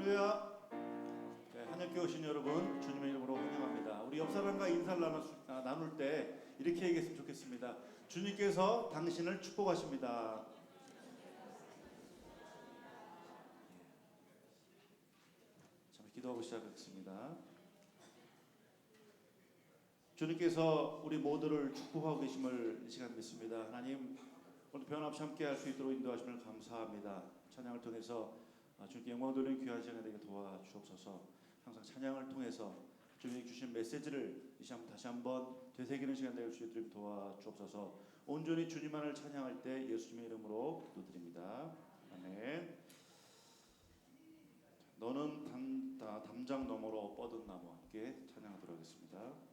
할렐루야. 네, 하늘교회 오신 여러분 주님의 이름으로 환영합니다. 우리 옆 사람과 인사를 나눌 때 이렇게 얘기했으면 좋겠습니다. 주님께서 당신을 축복하십니다. 잠시 기도하고 시작하겠습니다. 주님께서 우리 모두를 축복하고 계심을 이 시간 믿습니다. 하나님, 오늘 변함없이 함께할 수 있도록 인도하심을 감사합니다. 찬양을 통해서 주님께 영광 돌리는 귀한 시간이 되게 도와주옵소서. 항상 찬양을 통해서 주님이 주신 메시지를 이 시간 다시 한번 되새기는 시간 될 수 있도록 도와주옵소서. 온전히 주님만을 찬양할 때 예수님의 이름으로 기도드립니다. 아멘. 너는 담장 너머로 뻗은 나무, 함께 찬양하도록 하겠습니다.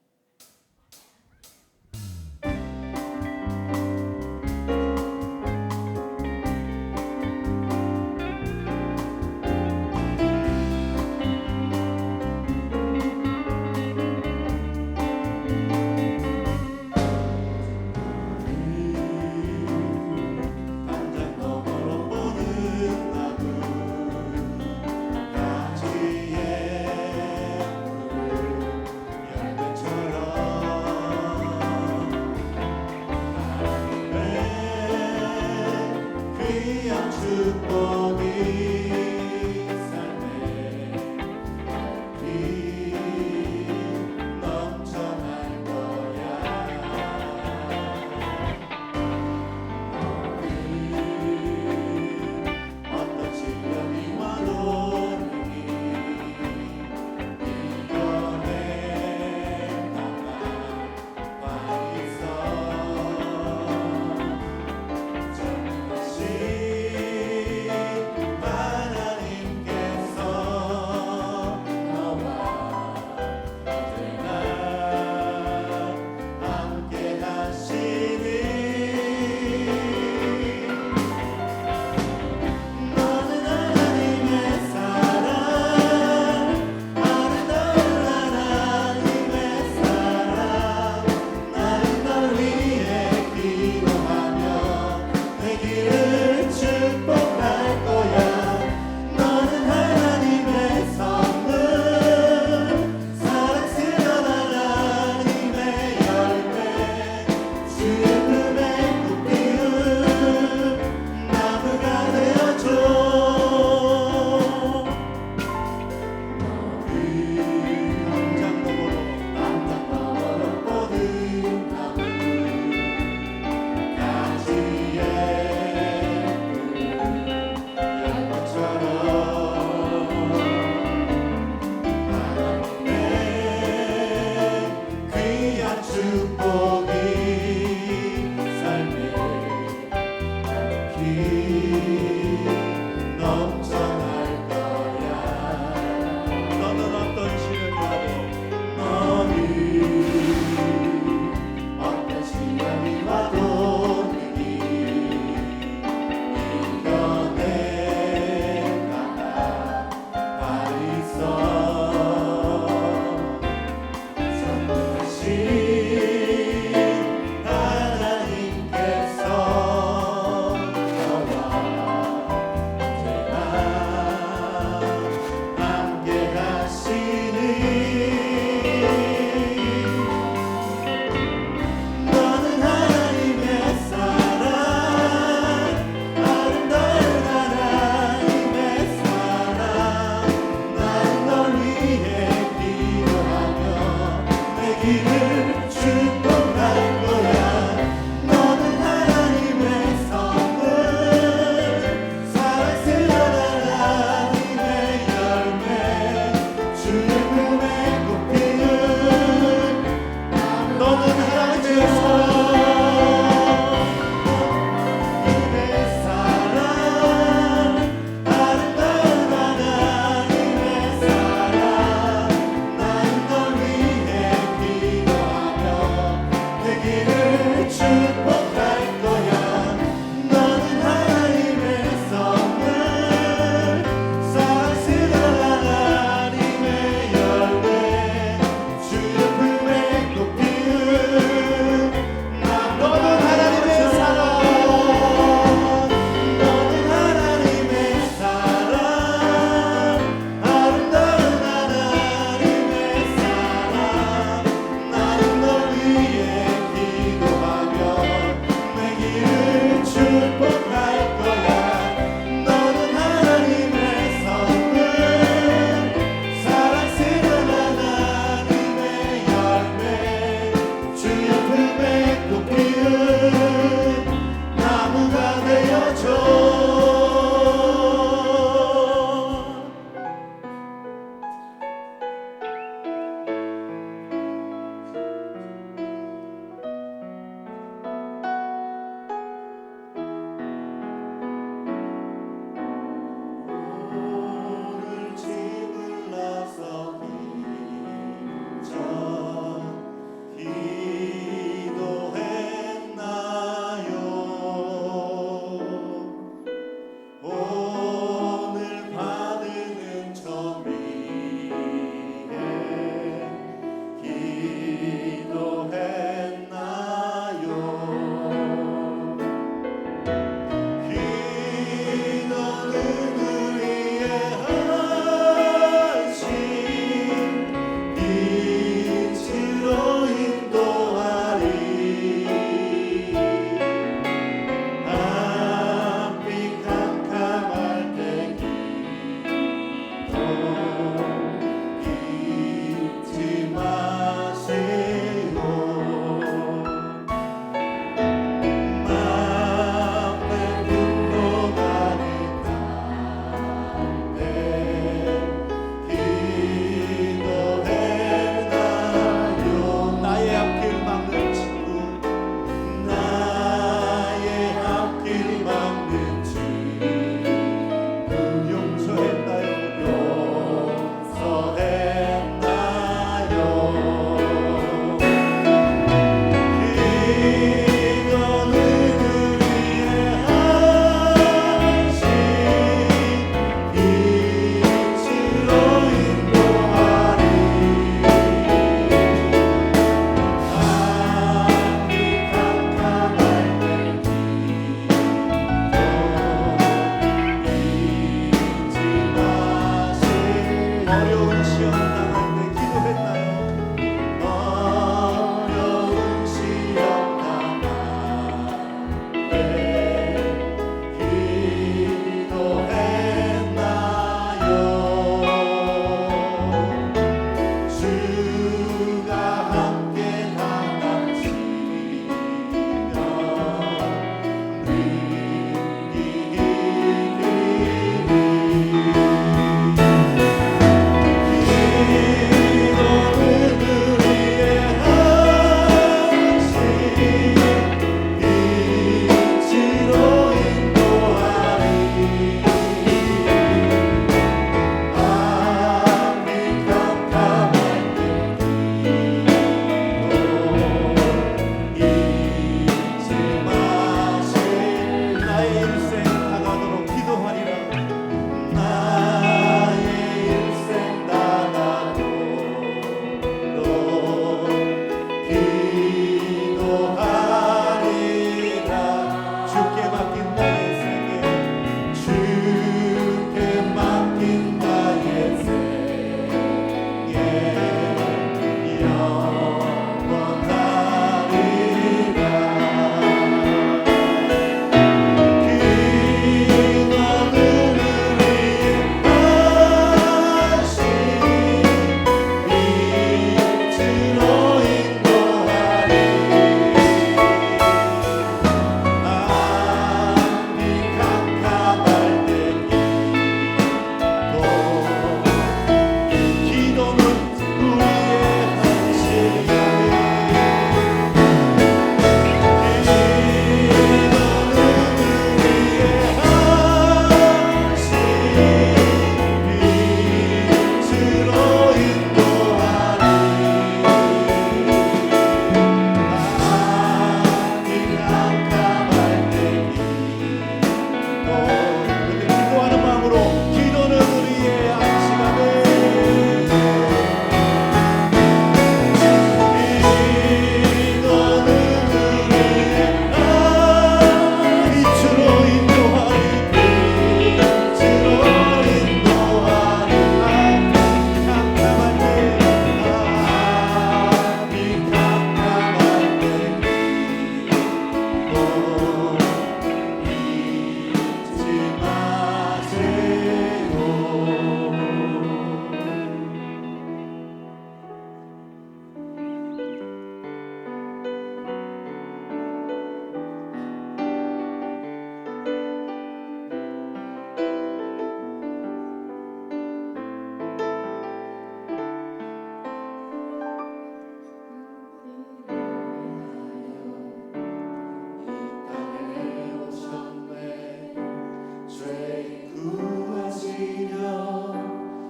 구하시려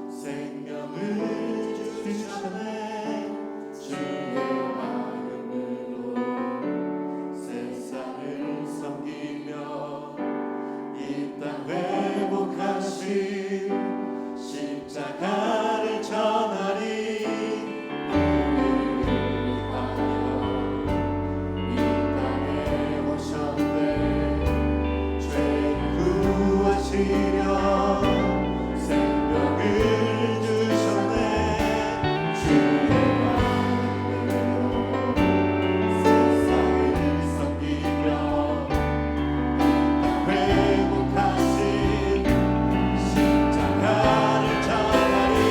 생명을 주셨네. 주의 마음으로 세상을 섬기며 이 땅 회복하신 십자가를 전하리. 우리를 위하여 이 땅에 오셨네. 죄를 구하시려 생명을 주셨네. 주의 마음으로 세상을 섬기며 이 땅 회복하신 십자가를 전하리.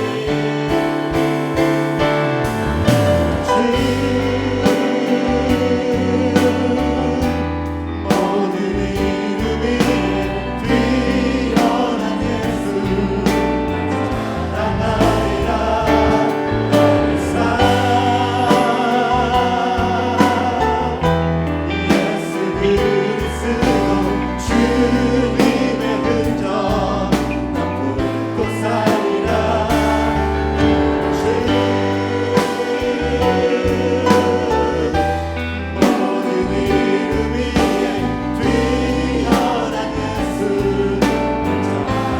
모든 이름 위에 뛰어난 예수 나타나리라. 너를 예수 그리스도 주님의 흔적 나 품고 살리라. 모든 이름 위에 뛰어난 예수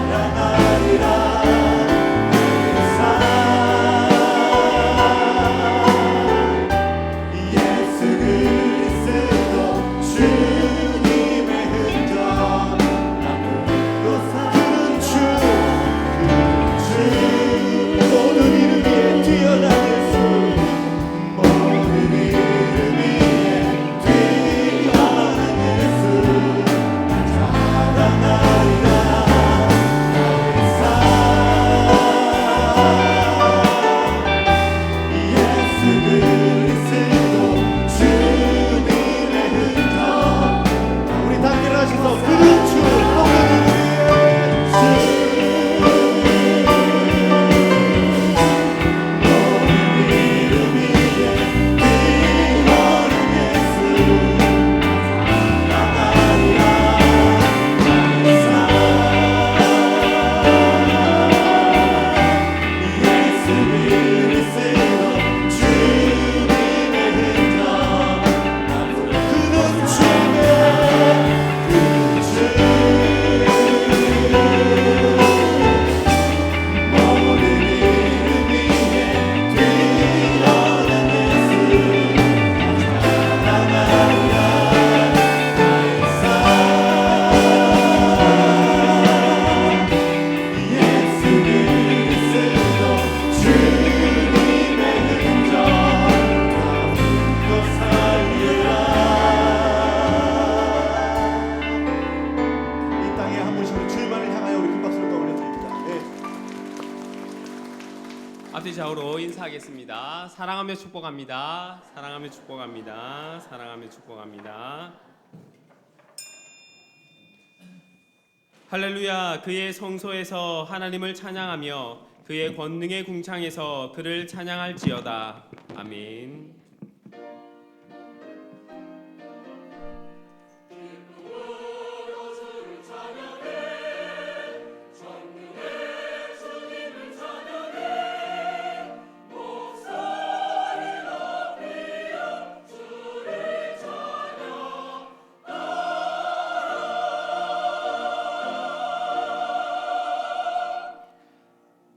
찬양하리라. 예수 그리스도 주님의 흔적 나 품고 사는 주 모든 이름 위에 뛰어난 예수 모든 이름 위에 뛰어난 예수 찬양하리라. 예수 그리스도 주님의 흔적. 우리 다 일어나셔서 그 주 모든 이름 위에 뛰어난 예수 찬양하리라. 예수 그리스도 주님의 흔적 그는 모든 이름 위에 뛰어난 예수 찬양하리라. 예수 그리스도 주님의 흔적 나 품고 살리라. 이 땅에 한 분씩 우리 주님만을 향하여 우리 큰 박수를 떠올려드립니다. 네. 앞뒤 좌우로 인사하겠습니다. 사랑하며 축복합니다. 사랑하며 축복합니다. 사랑하며 축복합니다. 할렐루야. 그의 성소에서 하나님을 찬양하며 그의 권능의 궁창에서 그를 찬양할지어다. 아멘.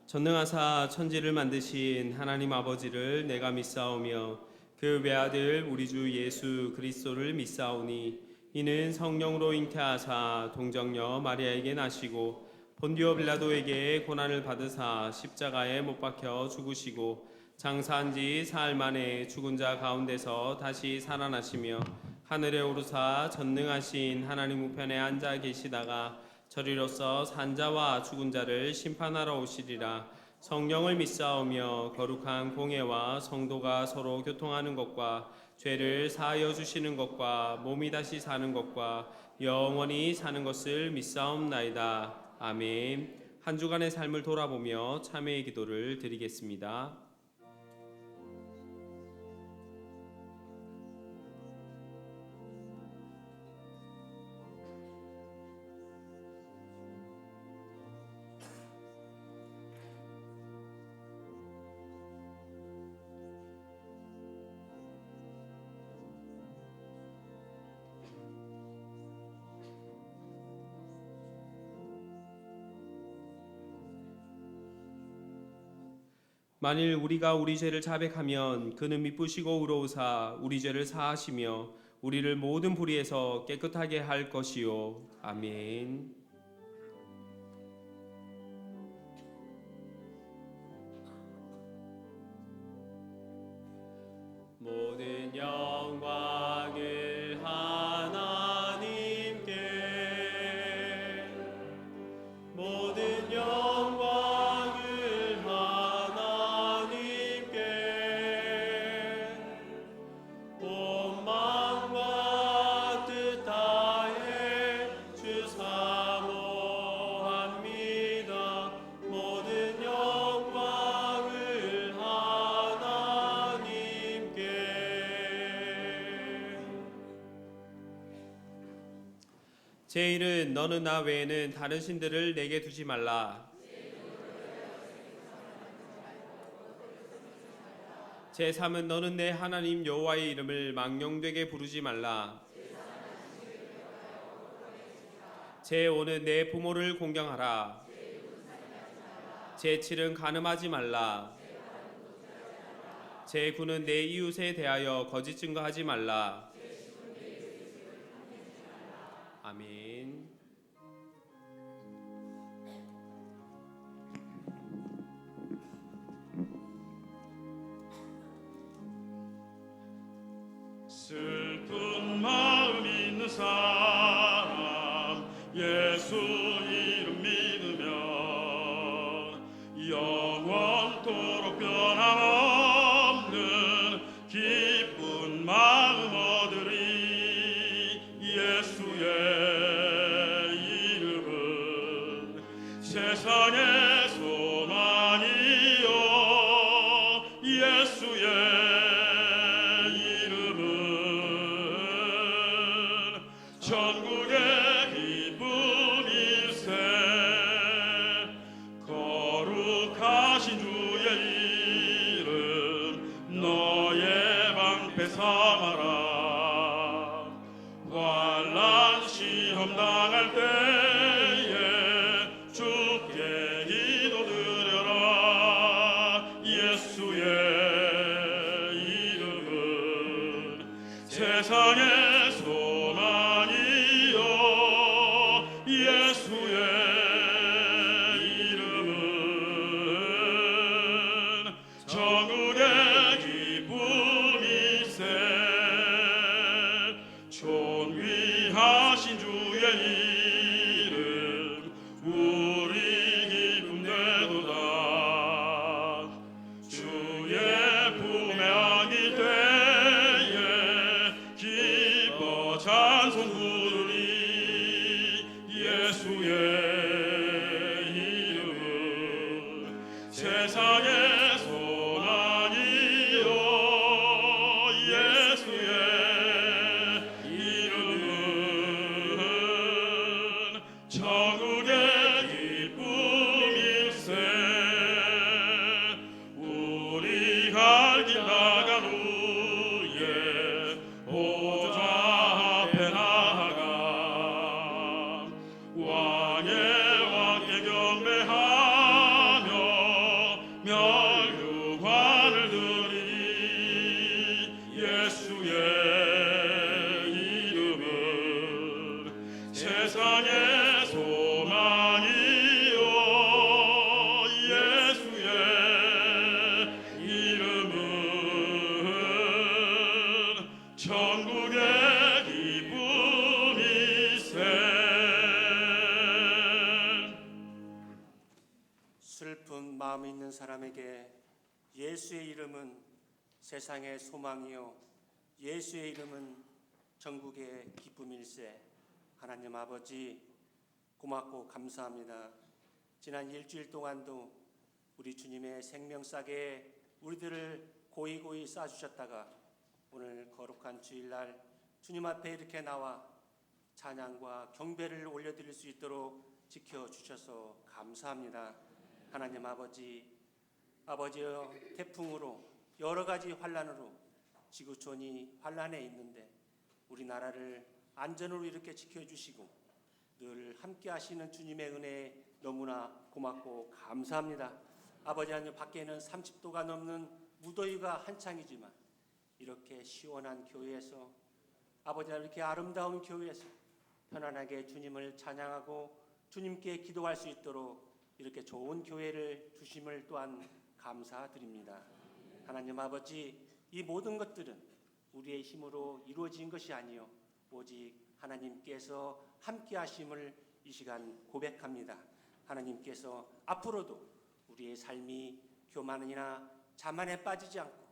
전능하사 천지를 만드신 하나님 아버지를 내가 믿사오며 그 외아들 우리 주 예수 그리스도를 믿사오니 이는 성령으로 잉태하사 동정녀 마리아에게 나시고 본디오 빌라도에게 고난을 받으사 십자가에 못 박혀 죽으시고 장사한 지 사흘 만에 죽은 자 가운데서 다시 살아나시며 하늘에 오르사 전능하신 하나님 우편에 앉아 계시다가 저리로서 산자와 죽은 자를 심판하러 오시리라. 성령을 믿사오며 거룩한 공예와 성도가 서로 교통하는 것과 죄를 사하여 주시는 것과 몸이 다시 사는 것과 영원히 사는 것을 믿사옵나이다. 아멘. 한 주간의 삶을 돌아보며 참회의 기도를 드리겠습니다. 만일 우리가 우리 죄를 자백하면 그는 미쁘시고 의로우사 우리 죄를 사하시며 우리를 모든 불의에서 깨끗하게 할 것이요. 아멘. 모든 영광을 하나님께, 모든 영광을 하나님께, 온 마음과 뜻 다해 주 사모합니다. 모든 영광을 하나님께. 제1은 너는 나 외에는 다른 신들을 내게 두지 말라. 제3은 너는 내 하나님 여호와의 이름을 망령되게 부르지 말라. 제5는 내 부모를 공경하라. 제7은 간음하지 말라. 제9는 내 이웃에 대하여 거짓 증거하지 말라. 아멘. 슬픈 마음 있는 사람 예수 이름 믿으면 영원토록 변함없는 기쁜 마음 얻으리. 예수의 이름은 세상의 소망이요 예수의 전국의 기쁨일세. 거룩하신 주의 이름 너의 방패 삼아라. 환난 시험 당할 때에 주께 기도드려라. 예수의 이름은 세상의 소망이요 예수의 이름은 전국의 기쁨일세. 존귀하신 주의 이름 우리 기쁨 되도다. 주의 품에 안길 때에 기뻐 찬송 부르리. 예수의 이름은 세상의 소망이요 예수의 이름은 전국의 기쁨일세. 우리 갈 길 나간 후에 보좌 앞에 나아가 왕의 왕께 경배하며 면류관을 드리니. 예수의 이름은 세상의 소망이요 예수의 이름은 전국의 기쁨일세. 슬픈 마음 있는 사람에게 예수의 이름은 세상의 소망이요 예수의 이름은 전국의 기쁨일세. 하나님 아버지 고맙고 감사합니다. 지난 일주일 동안도 우리 주님의 생명싸게 우리들을 고이고이 쌓아주셨다가 오늘 거룩한 주일날 주님 앞에 이렇게 나와 찬양과 경배를 올려드릴 수 있도록 지켜주셔서 감사합니다. 하나님 아버지여, 태풍으로 여러 가지 환란으로 지구촌이 환란에 있는데 우리나라를 안전으로 이렇게 지켜주시고 늘 함께 하시는 주님의 은혜에 너무나 고맙고 감사합니다. 아버지 하나님, 밖에는 30도가 넘는 무더위가 한창이지만 이렇게 시원한 교회에서, 아버지 하나님, 이렇게 아름다운 교회에서 편안하게 주님을 찬양하고 주님께 기도할 수 있도록 이렇게 좋은 교회를 주심을 또한 감사드립니다. 하나님 아버지, 이 모든 것들은 우리의 힘으로 이루어진 것이 아니요 오직 하나님께서 함께 하심을 이 시간 고백합니다. 하나님께서 앞으로도 우리의 삶이 교만이나 자만에 빠지지 않고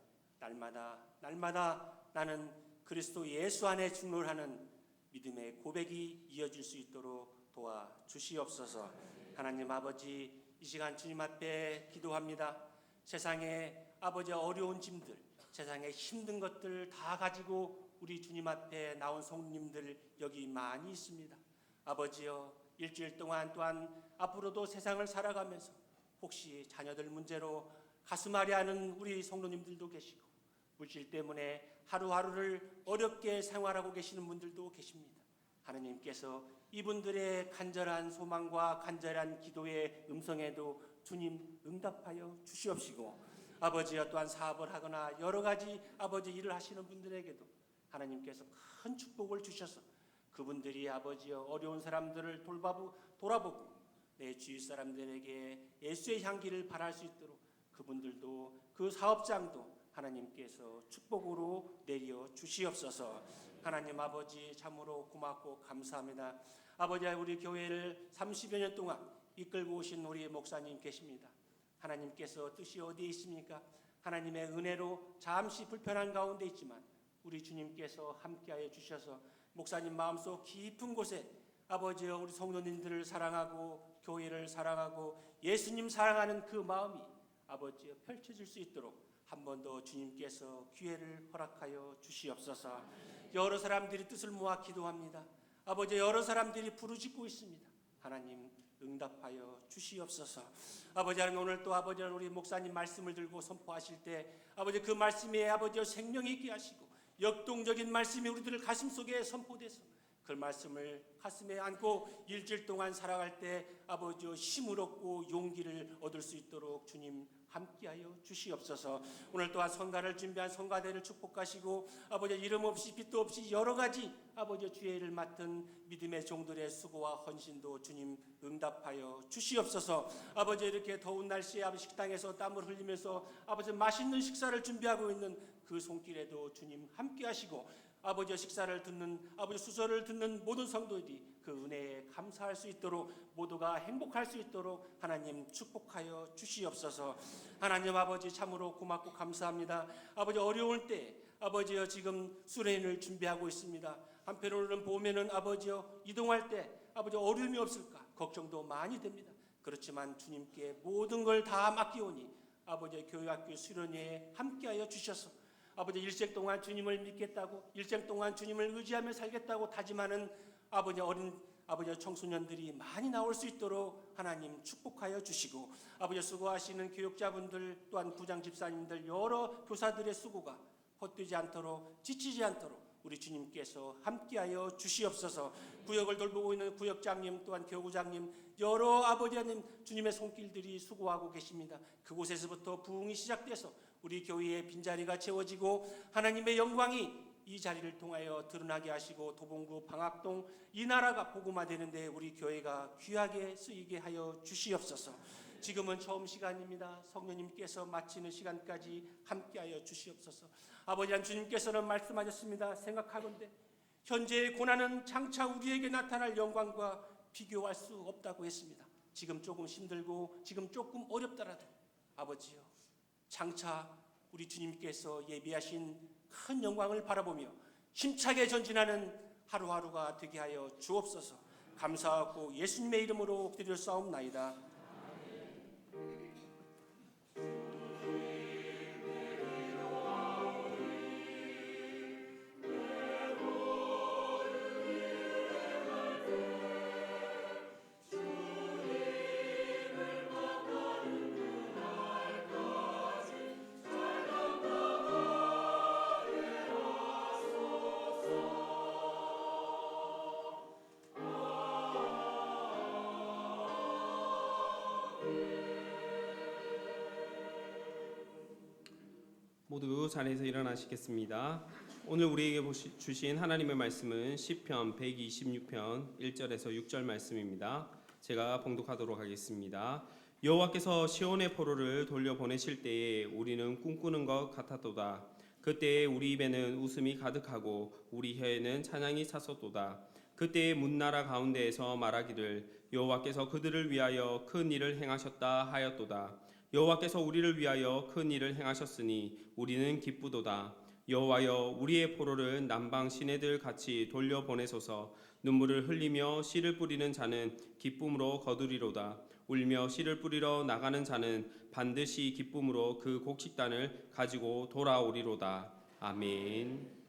날마다 나는 그리스도 예수 안에 중로하는 믿음의 고백이 이어질 수 있도록 도와주시옵소서. 하나님 아버지, 이 시간 주님 앞에 기도합니다. 세상에 아버지 어려운 짐들, 세상에 힘든 것들 다 가지고 우리 주님 앞에 나온 성도님들 여기 많이 있습니다. 아버지여, 일주일 동안 또한 앞으로도 세상을 살아가면서 혹시 자녀들 문제로 가슴 아려하는 우리 성도님들도 계시고, 물질 때문에 하루하루를 어렵게 생활하고 계시는 분들도 계십니다. 하나님께서 이분들의 간절한 소망과 간절한 기도의 음성에도 주님 응답하여 주시옵시고, 아버지여, 또한 사업을 하거나 여러 가지 아버지 일을 하시는 분들에게도 하나님께서 큰 축복을 주셔서 그분들이 아버지여 어려운 사람들을 돌아보고 내 주위 사람들에게 예수의 향기를 발할 수 있도록 그분들도, 그 사업장도 하나님께서 축복으로 내려 주시옵소서. 하나님 아버지, 참으로 고맙고 감사합니다. 아버지, 우리 교회를 30여 년 동안 이끌고 오신 우리 목사님 계십니다. 하나님께서 뜻이 어디에 있습니까? 하나님의 은혜로 잠시 불편한 가운데 있지만 우리 주님께서 함께하여 주셔서 목사님 마음속 깊은 곳에 아버지여 우리 성도님들을 사랑하고 교회를 사랑하고 예수님 사랑하는 그 마음이 아버지여 펼쳐질 수 있도록 한 번 더 주님께서 기회를 허락하여 주시옵소서. 여러 사람들이 뜻을 모아 기도합니다. 아버지, 여러 사람들이 부르짖고 있습니다. 하나님 응답하여 주시옵소서. 아버지 하나님, 오늘 또 아버지 우리 목사님 말씀을 들고 선포하실 때 아버지 그 말씀에 아버지 생명이 있게 하시고 역동적인 말씀이 우리들 가슴 속에 선포돼서 그 말씀을 가슴에 안고 일주일 동안 살아갈 때 아버지 힘을 얻고 용기를 얻을 수 있도록 주님 함께하여 주시옵소서. 오늘 또한 성가를 준비한 성가대를 축복하시고 아버지 이름 없이 빛도 없이 여러 가지 아버지 주의 일을 맡은 믿음의 종들의 수고와 헌신도 주님 응답하여 주시옵소서. 아버지 이렇게 더운 날씨에 아버지 식당에서 땀을 흘리면서 아버지 맛있는 식사를 준비하고 있는 그 손길에도 주님 함께하시고 아버지 식사를 듣는 아버지 수서를 듣는 모든 성도들이 그 은혜에 감사할 수 있도록 모두가 행복할 수 있도록 하나님 축복하여 주시옵소서. 하나님 아버지 참으로 고맙고 감사합니다. 아버지 어려울 때 아버지여 지금 수련회를 준비하고 있습니다. 한편으로는 보면은 아버지여 이동할 때 아버지 어려움이 없을까 걱정도 많이 됩니다. 그렇지만 주님께 모든 걸 다 맡기오니 아버지 교회학교 수련회에 함께하여 주셔서 아버지 일생 동안 주님을 믿겠다고 일생 동안 주님을 의지하며 살겠다고 다짐하는 아버지 어린 아버지 청소년들이 많이 나올 수 있도록 하나님 축복하여 주시고 아버지 수고하시는 교육자분들 또한 부장 집사님들 여러 교사들의 수고가 헛되지 않도록 지치지 않도록 우리 주님께서 함께하여 주시옵소서. 구역을 돌보고 있는 구역장님 또한 교구장님 여러 아버지 하나님 주님의 손길들이 수고하고 계십니다. 그곳에서부터 부흥이 시작돼서 우리 교회의 빈자리가 채워지고 하나님의 영광이 이 자리를 통하여 드러나게 하시고 도봉구 방학동 이 나라가 복음화되는데 우리 교회가 귀하게 쓰이게 하여 주시옵소서. 지금은 처음 시간입니다. 성령님께서 마치는 시간까지 함께하여 주시옵소서. 아버지 한 주님께서는 말씀하셨습니다. 생각하건대 현재의 고난은 장차 우리에게 나타날 영광과 비교할 수 없다고 했습니다. 지금 조금 힘들고 지금 조금 어렵더라도 아버지요 장차 우리 주님께서 예비하신 큰 영광을 바라보며 힘차게 전진하는 하루하루가 되게 하여 주옵소서. 감사하고 예수님의 이름으로 드렸사옵나이다. 모두 자리에서 일어나시겠습니다. 오늘 우리에게 주신 하나님의 말씀은 시편 126편 1절에서 6절 말씀입니다. 제가 봉독하도록 하겠습니다. 여호와께서 시온의 포로를 돌려보내실 때에 우리는 꿈꾸는 것 같았도다. 그때에 우리 입에는 웃음이 가득하고 우리 혀에는 찬양이 찼었도다. 그때에 문나라 가운데에서 말하기를 여호와께서 그들을 위하여 큰 일을 행하셨다 하였도다. 여호와께서 우리를 위하여 큰 일을 행하셨으니 우리는 기쁘도다. 여호와여 우리의 포로를 남방 시내들 같이 돌려보내소서. 눈물을 흘리며 씨를 뿌리는 자는 기쁨으로 거두리로다. 울며 씨를 뿌리러 나가는 자는 반드시 기쁨으로 그 곡식단을 가지고 돌아오리로다. 아멘.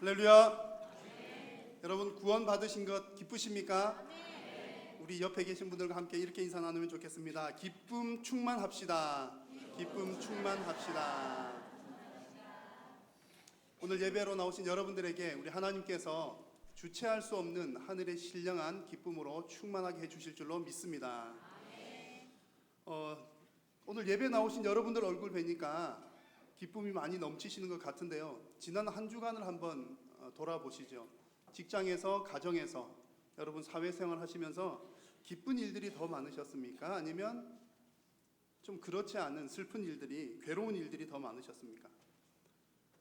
할렐루야. 여러분 구원 받으신 것 기쁘십니까? 우리 옆에 계신 분들과 함께 이렇게 인사 나누면 좋겠습니다. 기쁨 충만합시다. 기쁨 충만합시다. 오늘 예배로 나오신 여러분들에게 우리 하나님께서 주체할 수 없는 하늘의 신령한 기쁨으로 충만하게 해주실 줄로 믿습니다. 오늘 예배 나오신 여러분들 얼굴 뵈니까 기쁨이 많이 넘치시는 것 같은데요. 지난 한 주간을 한번 돌아보시죠. 직장에서, 가정에서, 여러분 사회생활 하시면서 기쁜 일들이 더 많으셨습니까? 아니면 좀 그렇지 않은 슬픈 일들이, 괴로운 일들이 더 많으셨습니까?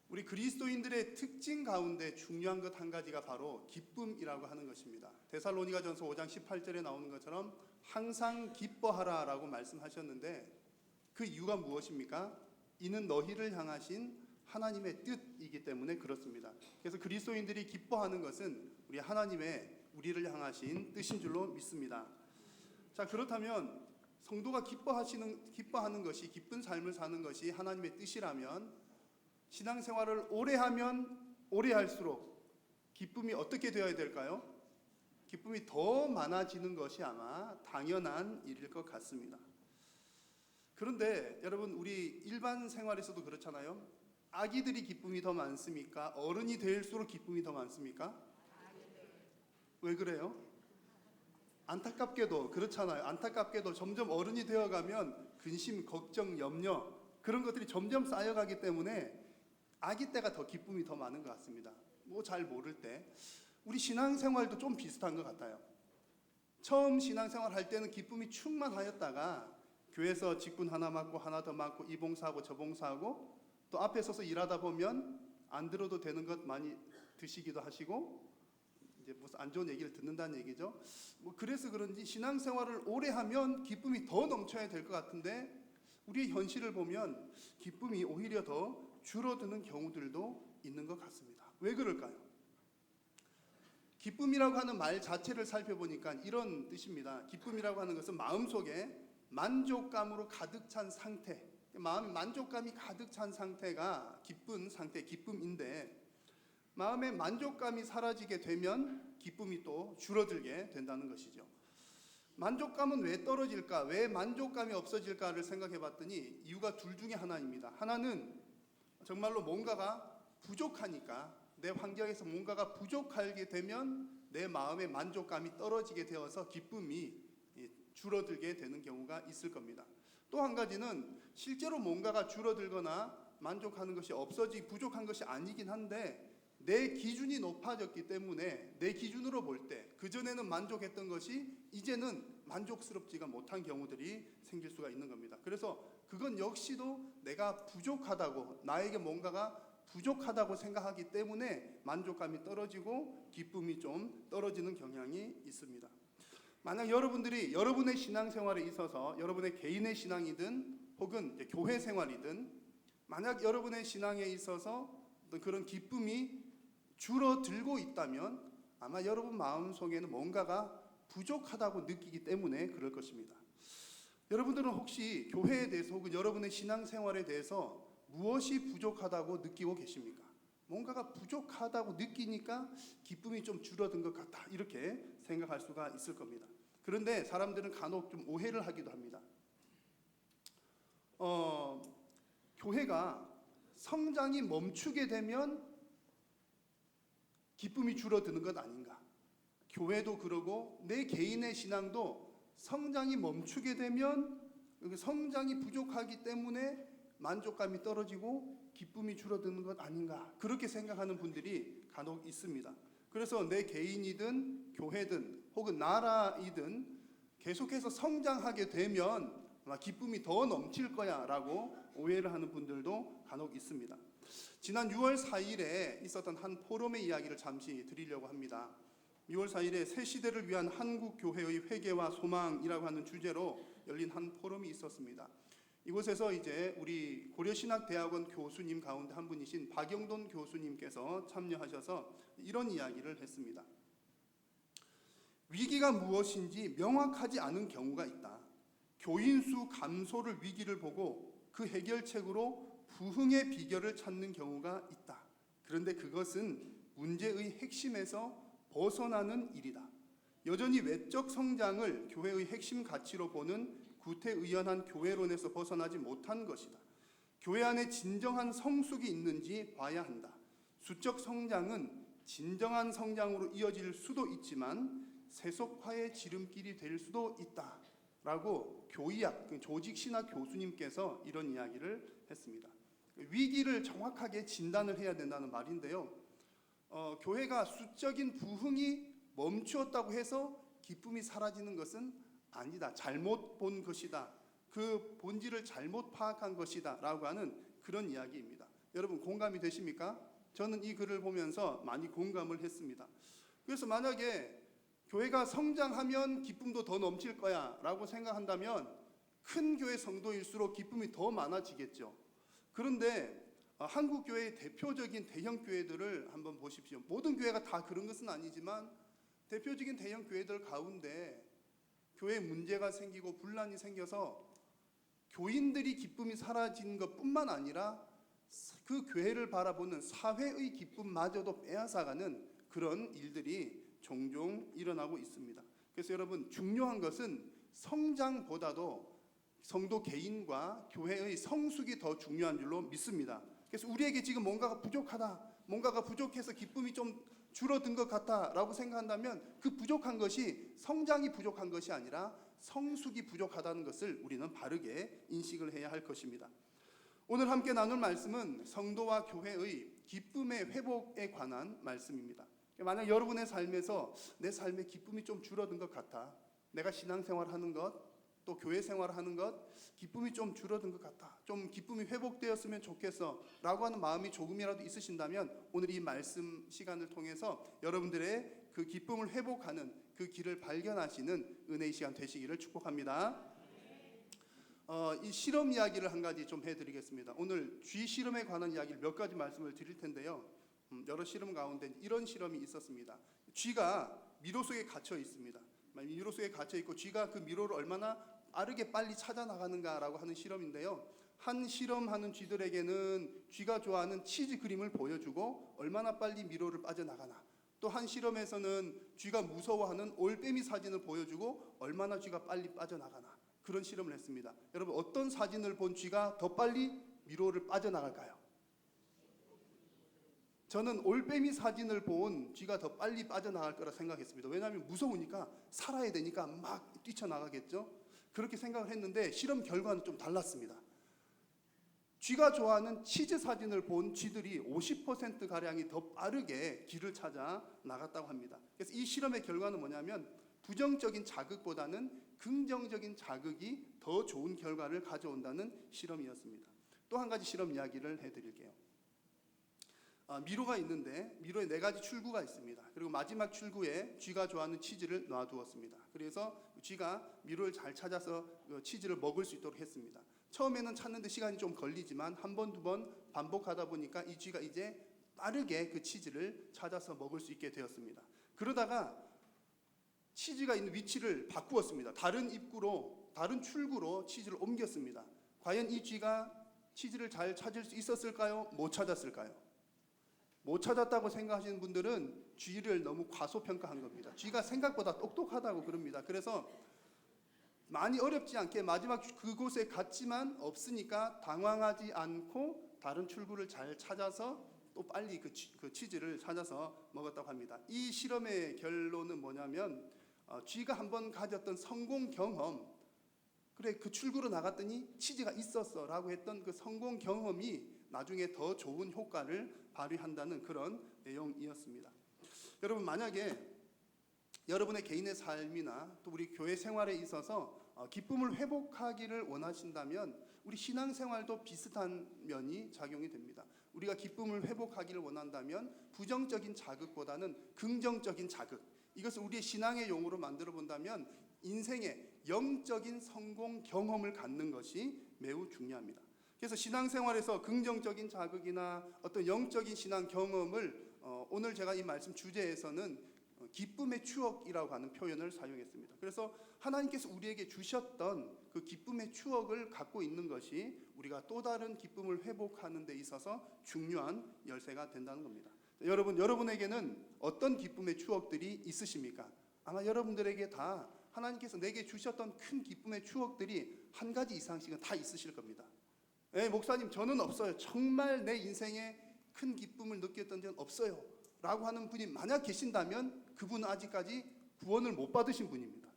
우리 그리스도인들의 특징 가운데 중요한 것 한 가지가 바로 기쁨이라고 하는 것입니다. 데살로니가전서 5장 18절에 나오는 것처럼 항상 기뻐하라라고 말씀하셨는데 그 이유가 무엇입니까? 이는 너희를 향하신 하나님의 뜻이기 때문에 그렇습니다. 그래서 그리스도인들이 기뻐하는 것은 우리 하나님의 우리를 향하신 뜻인 줄로 믿습니다. 자, 그렇다면 성도가 기뻐하는 것이, 기쁜 삶을 사는 것이 하나님의 뜻이라면 신앙생활을 오래 하면 오래 할수록 기쁨이 어떻게 되어야 될까요? 기쁨이 더 많아지는 것이 아마 당연한 일일 것 같습니다. 그런데 여러분 우리 일반 생활에서도 그렇잖아요. 아기들이 기쁨이 더 많습니까? 어른이 될수록 기쁨이 더 많습니까? 왜 그래요? 안타깝게도 그렇잖아요. 안타깝게도 점점 어른이 되어가면 근심, 걱정, 염려 그런 것들이 점점 쌓여가기 때문에 아기 때가 더 기쁨이 더 많은 것 같습니다. 뭐 잘 모를 때 우리 신앙생활도 좀 비슷한 것 같아요. 처음 신앙생활 할 때는 기쁨이 충만하였다가 교회에서 직분 하나 맡고 하나 더 맡고 이 봉사하고 저 봉사하고 또 앞에 서서 일하다 보면 안 들어도 되는 것 많이 드시기도 하시고 이제 무슨 안 좋은 얘기를 듣는다는 얘기죠. 뭐 그래서 그런지 신앙생활을 오래 하면 기쁨이 더 넘쳐야 될 것 같은데 우리의 현실을 보면 기쁨이 오히려 더 줄어드는 경우들도 있는 것 같습니다. 왜 그럴까요? 기쁨이라고 하는 말 자체를 살펴보니까 이런 뜻입니다. 기쁨이라고 하는 것은 마음속에 만족감으로 가득 찬 상태, 마음의 만족감이 가득 찬 상태가 기쁜 상태, 기쁨인데 마음의 만족감이 사라지게 되면 기쁨이 또 줄어들게 된다는 것이죠. 만족감은 왜 떨어질까? 왜 만족감이 없어질까를 생각해 봤더니 이유가 둘 중에 하나입니다. 하나는 정말로 뭔가가 부족하니까 내 환경에서 뭔가가 부족하게 되면 내 마음의 만족감이 떨어지게 되어서 기쁨이 줄어들게 되는 경우가 있을 겁니다. 또 한 가지는 실제로 뭔가가 줄어들거나 만족하는 것이 부족한 것이 아니긴 한데 내 기준이 높아졌기 때문에 내 기준으로 볼 때 그전에는 만족했던 것이 이제는 만족스럽지가 못한 경우들이 생길 수가 있는 겁니다. 그래서 그건 역시도 내가 부족하다고, 나에게 뭔가가 부족하다고 생각하기 때문에 만족감이 떨어지고 기쁨이 좀 떨어지는 경향이 있습니다. 만약 여러분들이 여러분의 신앙생활에 있어서 여러분의 개인의 신앙이든 혹은 교회 생활이든 만약 여러분의 신앙에 있어서 어떤 그런 기쁨이 줄어들고 있다면 아마 여러분 마음속에는 뭔가가 부족하다고 느끼기 때문에 그럴 것입니다. 여러분들은 혹시 교회에 대해서 혹은 여러분의 신앙생활에 대해서 무엇이 부족하다고 느끼고 계십니까? 뭔가가 부족하다고 느끼니까 기쁨이 좀 줄어든 것 같다 이렇게 생각할 수가 있을 겁니다. 그런데 사람들은 간혹 좀 오해를 하기도 합니다. 교회가 성장이 멈추게 되면 기쁨이 줄어드는 것 아닌가? 교회도 그러고 내 개인의 신앙도 성장이 멈추게 되면 성장이 부족하기 때문에 만족감이 떨어지고 기쁨이 줄어드는 것 아닌가? 그렇게 생각하는 분들이 간혹 있습니다. 그래서 내 개인이든 교회든 혹은 나라이든 계속해서 성장하게 되면 아마 기쁨이 더 넘칠 거야 라고 오해를 하는 분들도 간혹 있습니다. 지난 6월 4일에 있었던 한 포럼의 이야기를 잠시 드리려고 합니다. 6월 4일에 새 시대를 위한 한국 교회의 회개와 소망이라고 하는 주제로 열린 한 포럼이 있었습니다. 이곳에서 이제 우리 고려신학대학원 교수님 가운데 한 분이신 박영돈 교수님께서 참여하셔서 이런 이야기를 했습니다. 위기가 무엇인지 명확하지 않은 경우가 있다. 교인 수 감소를 위기를 보고 그 해결책으로 부흥의 비결을 찾는 경우가 있다. 그런데 그것은 문제의 핵심에서 벗어나는 일이다. 여전히 외적 성장을 교회의 핵심 가치로 보는 구태의연한 교회론에서 벗어나지 못한 것이다. 교회 안에 진정한 성숙이 있는지 봐야 한다. 수적 성장은 진정한 성장으로 이어질 수도 있지만 세속화의 지름길이 될 수도 있다. 라고 교의학, 조직신학 교수님께서 이런 이야기를 했습니다. 위기를 정확하게 진단을 해야 된다는 말인데요. 교회가 수적인 부흥이 멈추었다고 해서 기쁨이 사라지는 것은 아니다. 잘못 본 것이다. 그 본질을 잘못 파악한 것이다. 라고 하는 그런 이야기입니다. 여러분 공감이 되십니까? 저는 이 글을 보면서 많이 공감을 했습니다. 그래서 만약에 교회가 성장하면 기쁨도 더 넘칠 거야 라고 생각한다면 큰 교회 성도일수록 기쁨이 더 많아지겠죠. 그런데 한국 교회의 대표적인 대형 교회들을 한번 보십시오. 모든 교회가 다 그런 것은 아니지만 대표적인 대형 교회들 가운데 교회에 문제가 생기고 분란이 생겨서 교인들이 기쁨이 사라진 것뿐만 아니라 그 교회를 바라보는 사회의 기쁨마저도 빼앗아가는 그런 일들이 종종 일어나고 있습니다. 그래서 여러분 중요한 것은 성장보다도 성도 개인과 교회의 성숙이 더 중요한 줄로 믿습니다. 그래서 우리에게 지금 뭔가가 부족하다, 뭔가가 부족해서 기쁨이 좀 줄어든 것 같다라고 생각한다면 그 부족한 것이 성장이 부족한 것이 아니라 성숙이 부족하다는 것을 우리는 바르게 인식을 해야 할 것입니다. 오늘 함께 나눌 말씀은 성도와 교회의 기쁨의 회복에 관한 말씀입니다. 만약 여러분의 삶에서 내 삶의 기쁨이 좀 줄어든 것 같아, 내가 신앙생활하는 것, 또 교회 생활하는 것, 기쁨이 좀 줄어든 것 같아, 좀 기쁨이 회복되었으면 좋겠어 라고 하는 마음이 조금이라도 있으신다면 오늘 이 말씀 시간을 통해서 여러분들의 그 기쁨을 회복하는 그 길을 발견하시는 은혜의 시간 되시기를 축복합니다. 이 실험 이야기를 한 가지 좀 해드리겠습니다. 오늘 쥐 실험에 관한 이야기를 몇 가지 말씀을 드릴 텐데요. 여러 실험 가운데 이런 실험이 있었습니다. 쥐가 미로 속에 갇혀 있습니다. 미로 속에 갇혀 있고 쥐가 그 미로를 얼마나 빠르게 빨리 찾아 나가는가라고 하는 실험인데요. 한 실험하는 쥐들에게는 쥐가 좋아하는 치즈 그림을 보여주고 얼마나 빨리 미로를 빠져나가나, 또 한 실험에서는 쥐가 무서워하는 올빼미 사진을 보여주고 얼마나 쥐가 빨리 빠져나가나, 그런 실험을 했습니다. 여러분 어떤 사진을 본 쥐가 더 빨리 미로를 빠져나갈까요? 저는 올빼미 사진을 본 쥐가 더 빨리 빠져나갈 거라 생각했습니다. 왜냐하면 무서우니까 살아야 되니까 막 뛰쳐나가겠죠. 그렇게 생각을 했는데 실험 결과는 좀 달랐습니다. 쥐가 좋아하는 치즈 사진을 본 쥐들이 50%가량이 더 빠르게 길을 찾아 나갔다고 합니다. 그래서 이 실험의 결과는 뭐냐면 부정적인 자극보다는 긍정적인 자극이 더 좋은 결과를 가져온다는 실험이었습니다. 또 한 가지 실험 이야기를 해드릴게요. 미로가 있는데 미로에 4가지 출구가 있습니다. 그리고 마지막 출구에 쥐가 좋아하는 치즈를 놔두었습니다. 그래서 쥐가 미로를 잘 찾아서 치즈를 먹을 수 있도록 했습니다. 처음에는 찾는데 시간이 좀 걸리지만 한 번, 두 번 반복하다 보니까 이 쥐가 이제 빠르게 그 치즈를 찾아서 먹을 수 있게 되었습니다. 그러다가 치즈가 있는 위치를 바꾸었습니다. 다른 입구로, 다른 출구로 치즈를 옮겼습니다. 과연 이 쥐가 치즈를 잘 찾을 수 있었을까요? 못 찾았을까요? 못 찾았다고 생각하시는 분들은 쥐를 너무 과소평가한 겁니다. 쥐가 생각보다 똑똑하다고 그럽니다. 그래서 많이 어렵지 않게 마지막 그곳에 갔지만 없으니까 당황하지 않고 다른 출구를 잘 찾아서 또 빨리 그 치즈를 찾아서 먹었다고 합니다. 이 실험의 결론은 뭐냐면 쥐가 한번 가졌던 성공 경험, 그래 그 출구로 나갔더니 치즈가 있었어 라고 했던 그 성공 경험이 나중에 더 좋은 효과를 발휘한다는 그런 내용이었습니다. 여러분 만약에 여러분의 개인의 삶이나 또 우리 교회 생활에 있어서 기쁨을 회복하기를 원하신다면 우리 신앙생활도 비슷한 면이 작용이 됩니다. 우리가 기쁨을 회복하기를 원한다면 부정적인 자극보다는 긍정적인 자극, 이것을 우리의 신앙의 용어로 만들어 본다면 인생의 영적인 성공 경험을 갖는 것이 매우 중요합니다. 그래서 신앙생활에서 긍정적인 자극이나 어떤 영적인 신앙 경험을 오늘 제가 이 말씀 주제에서는 기쁨의 추억이라고 하는 표현을 사용했습니다. 그래서 하나님께서 우리에게 주셨던 그 기쁨의 추억을 갖고 있는 것이 우리가 또 다른 기쁨을 회복하는 데 있어서 중요한 열쇠가 된다는 겁니다. 여러분에게는 어떤 기쁨의 추억들이 있으십니까? 아마 여러분들에게 다 하나님께서 내게 주셨던 큰 기쁨의 추억들이 한 가지 이상씩은 다 있으실 겁니다. 목사님, 저는 없어요. 정말 내 인생에 큰 기쁨을 느꼈던 적은 없어요 라고 하는 분이 만약 계신다면 그분은 아직까지 구원을 못 받으신 분입니다.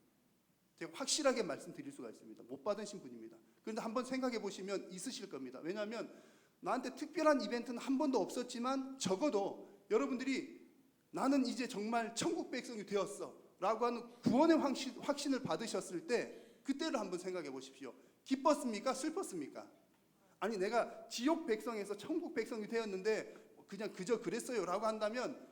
제가 확실하게 말씀드릴 수가 있습니다. 못 받으신 분입니다. 그런데 한번 생각해 보시면 있으실 겁니다. 왜냐하면 나한테 특별한 이벤트는 한 번도 없었지만 적어도 여러분들이 나는 이제 정말 천국 백성이 되었어 라고 하는 구원의 확신을 받으셨을 때 그때를 한번 생각해 보십시오. 기뻤습니까? 슬펐습니까? 아니, 내가 지옥 백성에서 천국 백성이 되었는데 그냥 그저 그랬어요 라고 한다면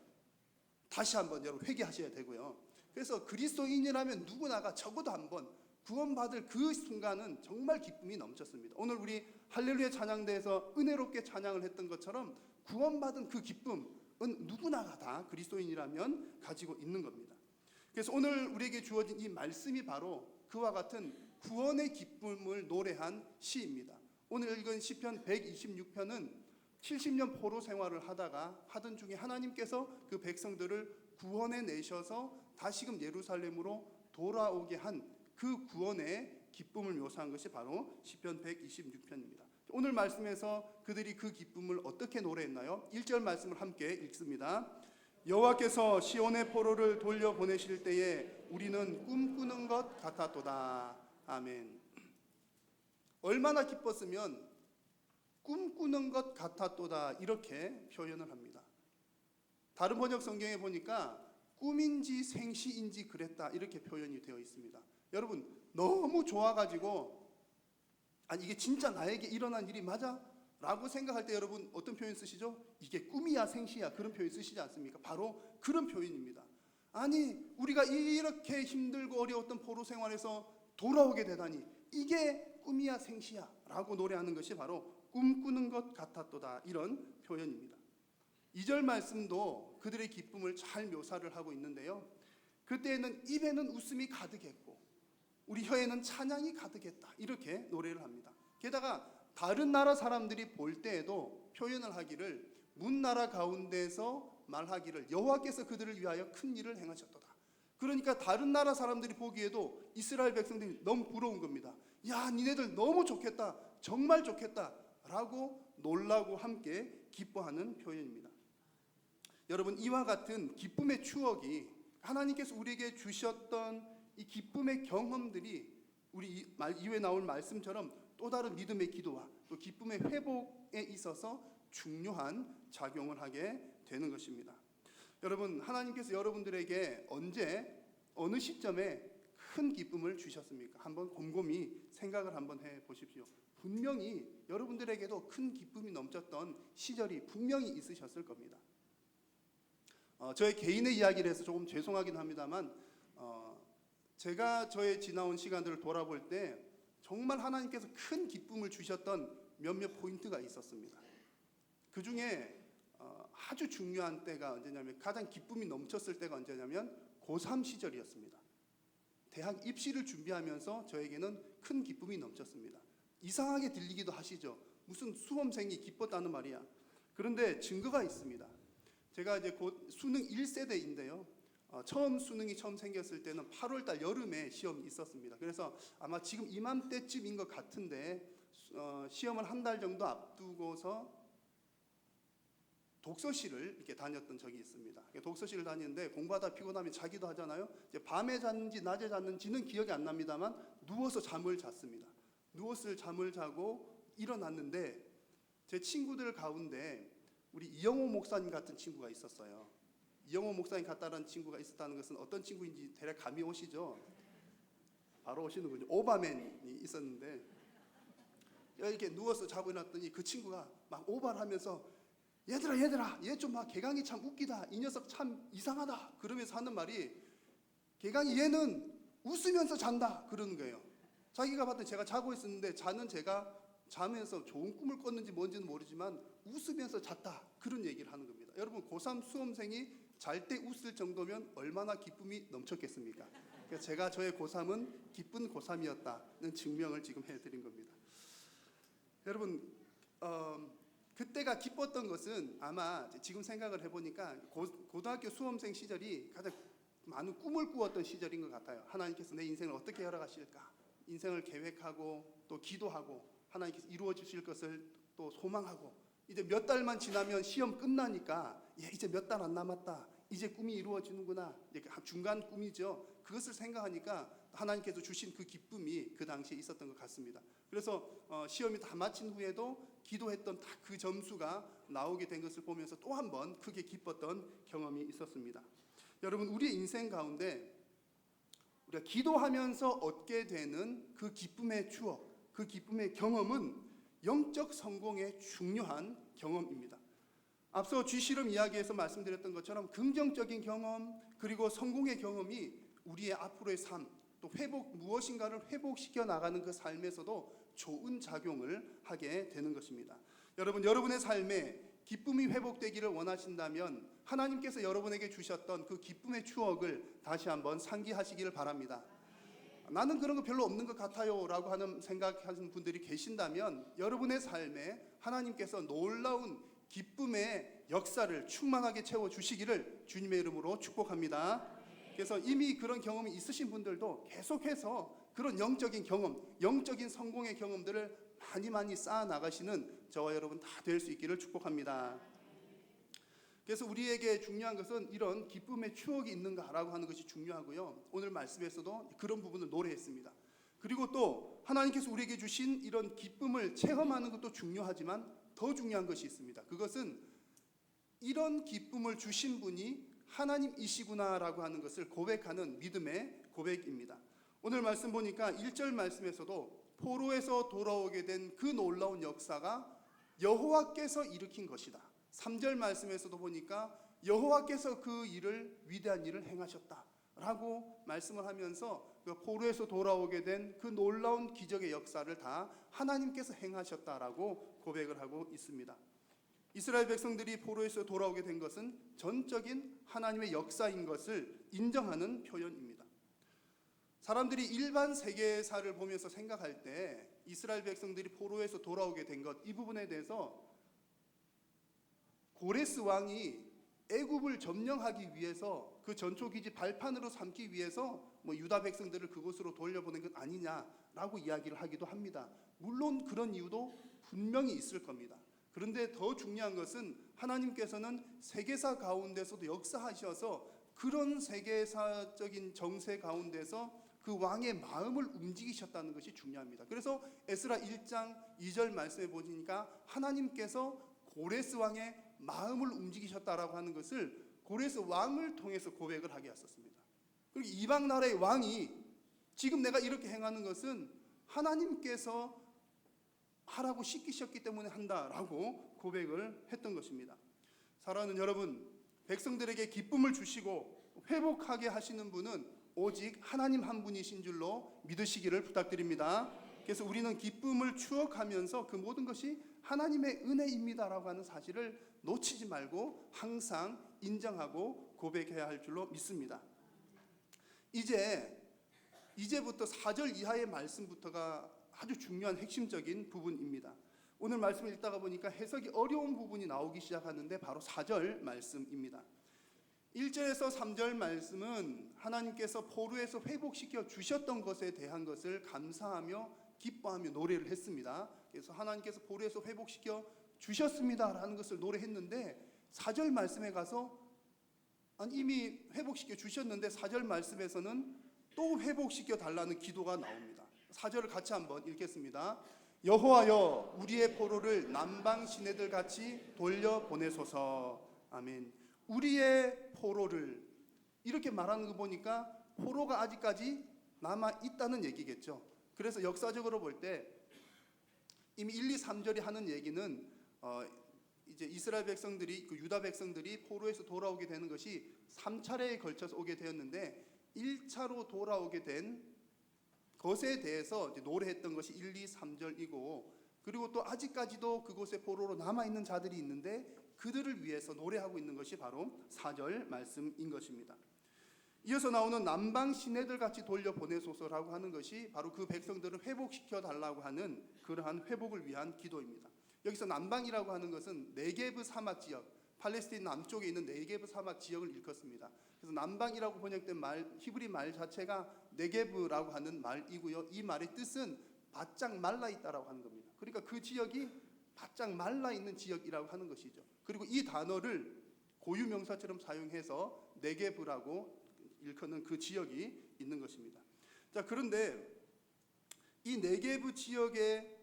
다시 한번 여러분 회개하셔야 되고요. 그래서 그리스도인이라면 누구나가 적어도 한번 구원받을 그 순간은 정말 기쁨이 넘쳤습니다. 오늘 우리 할렐루야 찬양대에서 은혜롭게 찬양을 했던 것처럼 구원받은 그 기쁨은 누구나가 다 그리스도인이라면 가지고 있는 겁니다. 그래서 오늘 우리에게 주어진 이 말씀이 바로 그와 같은 구원의 기쁨을 노래한 시입니다. 오늘 읽은 시편 126편은 70년 포로 생활을 하던 중에 하나님께서 그 백성들을 구원해 내셔서 다시금 예루살렘으로 돌아오게 한 그 구원의 기쁨을 묘사한 것이 바로 시편 126편입니다. 오늘 말씀에서 그들이 그 기쁨을 어떻게 노래했나요? 1절 말씀을 함께 읽습니다. 여호와께서 시온의 포로를 돌려보내실 때에 우리는 꿈꾸는 것 같았도다. 아멘. 얼마나 기뻤으면 꿈꾸는 것 같았도다 이렇게 표현을 합니다. 다른 번역 성경에 보니까 꿈인지 생시인지 그랬다 이렇게 표현이 되어 있습니다. 여러분, 너무 좋아가지고 아니 이게 진짜 나에게 일어난 일이 맞아? 라고 생각할 때 여러분 어떤 표현 쓰시죠? 이게 꿈이야 생시야 그런 표현 쓰시지 않습니까? 바로 그런 표현입니다. 아니 우리가 이렇게 힘들고 어려웠던 포로 생활에서 돌아오게 되다니 이게 꿈이야 생시야 라고 노래하는 것이 바로 꿈꾸는 것 같았도다 이런 표현입니다. 2절 말씀도 그들의 기쁨을 잘 묘사를 하고 있는데요. 그때에는 입에는 웃음이 가득했고 우리 혀에는 찬양이 가득했다 이렇게 노래를 합니다. 게다가 다른 나라 사람들이 볼 때에도 표현을 하기를 문나라 가운데서 말하기를 여호와께서 그들을 위하여 큰 일을 행하셨도다. 그러니까 다른 나라 사람들이 보기에도 이스라엘 백성들이 너무 부러운 겁니다. 야, 니네들 너무 좋겠다, 정말 좋겠다 라고 놀라고 함께 기뻐하는 표현입니다. 여러분, 이와 같은 기쁨의 추억이 하나님께서 우리에게 주셨던 이 기쁨의 경험들이 우리 이후에 나올 말씀처럼 또 다른 믿음의 기도와 또 기쁨의 회복에 있어서 중요한 작용을 하게 되는 것입니다. 여러분, 하나님께서 여러분들에게 언제 어느 시점에 큰 기쁨을 주셨습니까? 한번 곰곰이 생각을 한번 해 보십시오. 분명히 여러분들에게도 큰 기쁨이 넘쳤던 시절이 분명히 있으셨을 겁니다. 저의 개인의 이야기를 해서 조금 죄송하긴 합니다만 제가 저의 지나온 시간들을 돌아볼 때 정말 하나님께서 큰 기쁨을 주셨던 몇몇 포인트가 있었습니다. 그 중에 아주 중요한 때가 언제냐면 가장 기쁨이 넘쳤을 때가 언제냐면 고3 시절이었습니다. 대학 입시를 준비하면서 저에게는 큰 기쁨이 넘쳤습니다. 이상하게 들리기도 하시죠. 무슨 수험생이 기뻤다는 말이야. 그런데 증거가 있습니다. 제가 이제 곧 수능 1세대인데요. 수능이 처음 생겼을 때는 8월달 여름에 시험이 있었습니다. 그래서 아마 지금 이맘때쯤인 것 같은데 시험을 한 달 정도 앞두고서 독서실을 이렇게 다녔던 적이 있습니다. 독서실을 다니는데 공부하다 피곤하면 자기도 하잖아요. 이제 밤에 잤는지 낮에 잤는지는 기억이 안 납니다만 누워서 잠을 잤습니다. 누워서 잠을 자고 일어났는데 제 친구들 가운데 우리 이영호 목사님 같은 친구가 있었어요. 이영호 목사님 같다는 친구가 있었다는 것은 어떤 친구인지 대략 감이 오시죠? 바로 오시는군요. 오바맨이 있었는데 이렇게 누워서 자고 일어났더니 그 친구가 막 오바를 하면서 얘들아 얘 좀 막 개강이 참 웃기다, 이 녀석 참 이상하다 그러면서 하는 말이 개강이 얘는 웃으면서 잔다 그러는 거예요. 자기가 봤더니 제가 자고 있었는데 제가 자면서 좋은 꿈을 꿨는지 뭔지는 모르지만 웃으면서 잤다 그런 얘기를 하는 겁니다. 여러분, 고3 수험생이 잘 때 웃을 정도면 얼마나 기쁨이 넘쳤겠습니까? 그래서 제가 저의 고3은 기쁜 고3이었다는 증명을 지금 해드린 겁니다. 여러분, 그때가 기뻤던 것은 아마 지금 생각을 해보니까 고등학교 수험생 시절이 가장 많은 꿈을 꾸었던 시절인 것 같아요. 하나님께서 내 인생을 어떻게 열어가실까, 인생을 계획하고 또 기도하고 하나님께서 이루어 주실 것을 또 소망하고, 이제 몇 달만 지나면 시험 끝나니까 이제 몇 달 안 남았다, 이제 꿈이 이루어지는구나, 중간 꿈이죠. 그것을 생각하니까 하나님께서 주신 그 기쁨이 그 당시에 있었던 것 같습니다. 그래서 시험이 다 마친 후에도 기도했던 딱 그 점수가 나오게 된 것을 보면서 또 한 번 크게 기뻤던 경험이 있었습니다. 여러분, 우리의 인생 가운데 우리가 기도하면서 얻게 되는 그 기쁨의 추억, 그 기쁨의 경험은 영적 성공의 중요한 경험입니다. 앞서 쥐씨름 이야기에서 말씀드렸던 것처럼 긍정적인 경험, 그리고 성공의 경험이 우리의 앞으로의 삶, 또 무엇인가를 회복시켜 나가는 그 삶에서도 좋은 작용을 하게 되는 것입니다. 여러분, 여러분의 삶에 기쁨이 회복되기를 원하신다면 하나님께서 여러분에게 주셨던 그 기쁨의 추억을 다시 한번 상기하시기를 바랍니다. 나는 그런 거 별로 없는 것 같아요 라고 하는 생각하시는 분들이 계신다면 여러분의 삶에 하나님께서 놀라운 기쁨의 역사를 충만하게 채워주시기를 주님의 이름으로 축복합니다. 그래서 이미 그런 경험이 있으신 분들도 계속해서 그런 영적인 경험, 영적인 성공의 경험들을 많이 쌓아 나가시는 저와 여러분 다 될 수 있기를 축복합니다. 그래서 우리에게 중요한 것은 이런 기쁨의 추억이 있는가라고 하는 것이 중요하고요. 오늘 말씀에서도 그런 부분을 노래했습니다. 그리고 또 하나님께서 우리에게 주신 이런 기쁨을 체험하는 것도 중요하지만 더 중요한 것이 있습니다. 그것은 이런 기쁨을 주신 분이 하나님이시구나라고 하는 것을 고백하는 믿음의 고백입니다. 오늘 말씀 보니까 1절 말씀에서도 포로에서 돌아오게 된 그 놀라운 역사가 여호와께서 일으킨 것이다. 3절 말씀에서도 보니까 여호와께서 그 위대한 일을 행하셨다라고 말씀을 하면서 그 포로에서 돌아오게 된 그 놀라운 기적의 역사를 다 하나님께서 행하셨다라고 고백을 하고 있습니다. 이스라엘 백성들이 포로에서 돌아오게 된 것은 전적인 하나님의 역사인 것을 인정하는 표현입니다. 사람들이 일반 세계사를 보면서 생각할 때 이스라엘 백성들이 포로에서 돌아오게 된 것, 이 부분에 대해서 고레스 왕이 애굽을 점령하기 위해서 그 전초기지 발판으로 삼기 위해서 유다 백성들을 그곳으로 돌려보낸 것 아니냐라고 이야기를 하기도 합니다. 물론 그런 이유도 분명히 있을 겁니다. 그런데 더 중요한 것은 하나님께서는 세계사 가운데서도 역사하셔서 그런 세계사적인 정세 가운데서 그 왕의 마음을 움직이셨다는 것이 중요합니다. 그래서 에스라 1장 2절 말씀에 보니까 하나님께서 고레스 왕의 마음을 움직이셨다라고 하는 것을 고레스 왕을 통해서 고백을 하게 하셨습니다. 그리고 이방 나라의 왕이 지금 내가 이렇게 행하는 것은 하나님께서 하라고 시키셨기 때문에 한다라고 고백을 했던 것입니다. 사랑하는 여러분, 백성들에게 기쁨을 주시고 회복하게 하시는 분은 오직 하나님 한 분이신 줄로 믿으시기를 부탁드립니다. 그래서 우리는 기쁨을 추억하면서 그 모든 것이 하나님의 은혜입니다라고 하는 사실을 놓치지 말고 항상 인정하고 고백해야 할 줄로 믿습니다. 이제부터 4절 이하의 말씀부터가 아주 중요한 핵심적인 부분입니다. 오늘 말씀을 읽다가 보니까 해석이 어려운 부분이 나오기 시작하는데 바로 4절 말씀입니다. 1절에서 3절 말씀은 하나님께서 포로에서 회복시켜 주셨던 것에 대한 것을 감사하며 기뻐하며 노래를 했습니다. 그래서 하나님께서 포로에서 회복시켜 주셨습니다라는 것을 노래했는데 4절 말씀에 가서 이미 회복시켜 주셨는데 4절 말씀에서는 또 회복시켜 달라는 기도가 나옵니다. 4절을 같이 한번 읽겠습니다. 여호와여, 우리의 포로를 남방 시내들 같이 돌려보내소서. 아멘. 우리의 포로를, 이렇게 말하는 거 보니까 포로가 아직까지 남아 있다는 얘기겠죠. 그래서 역사적으로 볼 때 이미 1, 2, 3절이 하는 얘기는 이제 이스라엘 백성들이, 그 유다 백성들이 포로에서 돌아오게 되는 것이 3차례에 걸쳐서 오게 되었는데 1차로 돌아오게 된 것에 대해서 이제 노래했던 것이 1, 2, 3절이고, 그리고 또 아직까지도 그곳에 포로로 남아있는 자들이 있는데 그들을 위해서 노래하고 있는 것이 바로 4절 말씀인 것입니다. 이어서 나오는 남방 시내들 같이 돌려보내소서라고 하는 것이 바로 그 백성들을 회복시켜 달라고 하는 그러한 회복을 위한 기도입니다. 여기서 남방이라고 하는 것은 네게브 사막 지역, 팔레스타인 남쪽에 있는 네게브 사막 지역을 일컫습니다. 그래서 남방이라고 번역된 말, 히브리 말 자체가 네게브라고 하는 말이고요. 이 말의 뜻은 바짝 말라 있다라고 하는 겁니다. 그러니까 그 지역이 바짝 말라 있는 지역이라고 하는 것이죠. 그리고 이 단어를 고유 명사처럼 사용해서 네게브라고 일컫는 그 지역이 있는 것입니다. 자, 그런데 이 네게브 지역의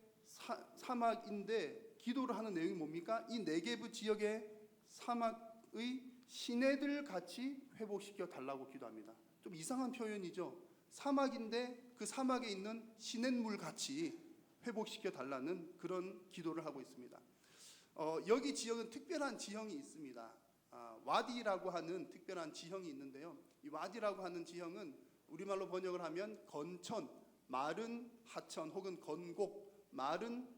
사막인데 기도를 하는 내용이 뭡니까? 이 네게브 지역의 사막의 시내들 같이 회복시켜 달라고 기도합니다. 좀 이상한 표현이죠. 사막인데 그 사막에 있는 시냇물 같이 회복시켜 달라는 그런 기도를 하고 있습니다. 여기 지역은 특별한 지형이 있습니다. 와디라고 하는 특별한 지형이 있는데요. 이 와디라고 하는 지형은 우리말로 번역을 하면 건천, 마른 하천 혹은 건곡, 마른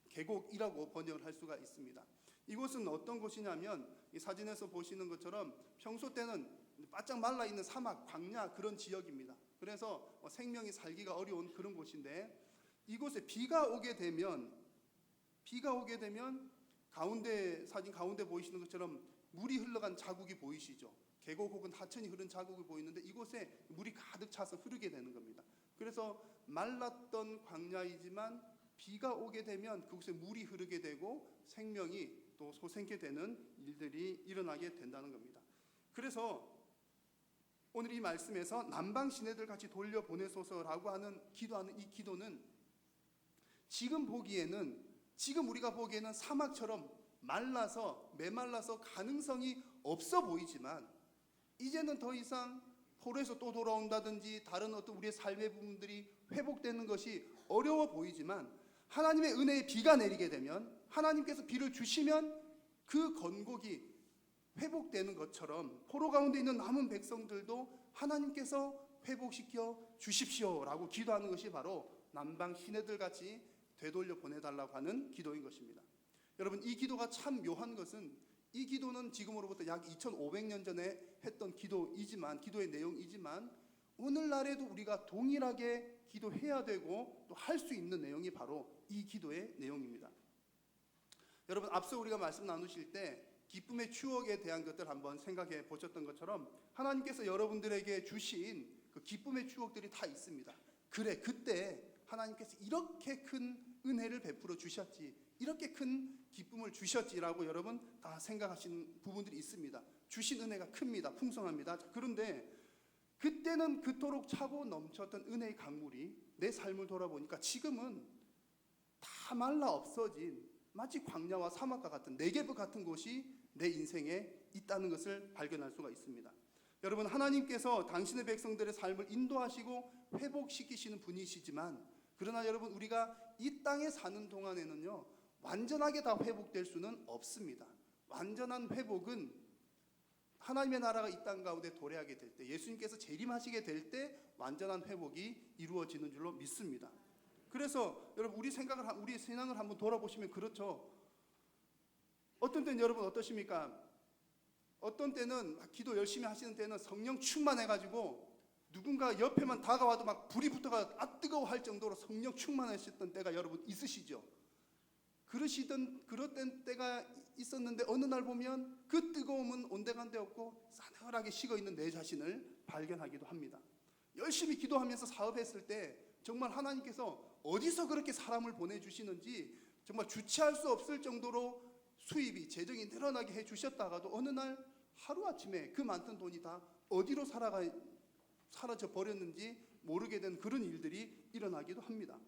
계곡이라고 번역을 할 수가 있습니다. 이곳은 어떤 곳이냐면 이 사진에서 보시는 것처럼 평소 때는 바짝 말라 있는 사막, 광야 그런 지역입니다. 그래서 생명이 살기가 어려운 그런 곳인데 이곳에 비가 오게 되면 가운데 사진 가운데 보이시는 것처럼 물이 흘러간 자국이 보이시죠? 계곡 혹은 하천이 흐른 자국이 보이는데 이곳에 물이 가득 차서 흐르게 되는 겁니다. 그래서 말랐던 광야이지만 비가 오게 되면 그곳에 물이 흐르게 되고 생명이 또 솟게 되는 일들이 일어나게 된다는 겁니다. 그래서 오늘 이 말씀에서 남방 시내들 같이 돌려보내소서라고 하는 기도하는 이 기도는 지금 우리가 보기에는 사막처럼 말라서 메말라서 가능성이 없어 보이지만 이제는 더 이상 포로에서 또 돌아온다든지 다른 어떤 우리의 삶의 부분들이 회복되는 것이 어려워 보이지만 하나님의 은혜의 비가 내리게 되면 하나님께서 비를 주시면 그 건곡이 회복되는 것처럼 포로 가운데 있는 남은 백성들도 하나님께서 회복시켜 주십시오라고 기도하는 것이 바로 남방 시내들 같이 되돌려 보내달라고 하는 기도인 것입니다. 여러분, 이 기도가 참 묘한 것은 이 기도는 지금으로부터 약 2500년 전에 했던 기도의 내용이지만 오늘날에도 우리가 동일하게 기도해야 되고 또 할 수 있는 내용이 바로 이 기도의 내용입니다. 여러분, 앞서 우리가 말씀 나누실 때 기쁨의 추억에 대한 것들 한번 생각해 보셨던 것처럼 하나님께서 여러분들에게 주신 그 기쁨의 추억들이 다 있습니다. 그래, 그때 하나님께서 이렇게 큰 은혜를 베풀어 주셨지, 이렇게 큰 기쁨을 주셨지라고 여러분 다 생각하시는 부분들이 있습니다. 주신 은혜가 큽니다. 풍성합니다. 그런데 그때는 그토록 차고 넘쳤던 은혜의 강물이 내 삶을 돌아보니까 지금은 다 말라 없어진 마치 광야와 사막과 같은 네게브 같은 곳이 내 인생에 있다는 것을 발견할 수가 있습니다. 여러분, 하나님께서 당신의 백성들의 삶을 인도하시고 회복시키시는 분이시지만 그러나 여러분, 우리가 이 땅에 사는 동안에는요 완전하게 다 회복될 수는 없습니다. 완전한 회복은 하나님의 나라가 이 땅 가운데 도래하게 될 때, 예수님께서 재림하시게 될 때 완전한 회복이 이루어지는 줄로 믿습니다. 그래서 여러분, 우리 신앙을 한번 돌아보시면 그렇죠. 어떤 때는 여러분 어떠십니까? 어떤 때는 기도 열심히 하시는 때는 성령 충만해가지고 누군가 옆에만 다가와도 막 불이 붙어가 뜨거워 할 정도로 성령 충만하셨던 때가 여러분 있으시죠? 그랬던 때가 있었는데 어느 날 보면 그 뜨거움은 온데간데 없고 싸늘하게 식어있는 내 자신을 발견하기도 합니다. 열심히 기도하면서 사업했을 때 정말 하나님께서 어디서 그렇게 사람을 보내주시는지 정말 주체할 수 없을 정도로 수입이, 재정이 늘어나게 해주셨다가도 어느 날 하루아침에 그 많던 돈이 다 어디로 사라져 버렸는지 모르게 된 그런 일들이 일어나기도 합니다.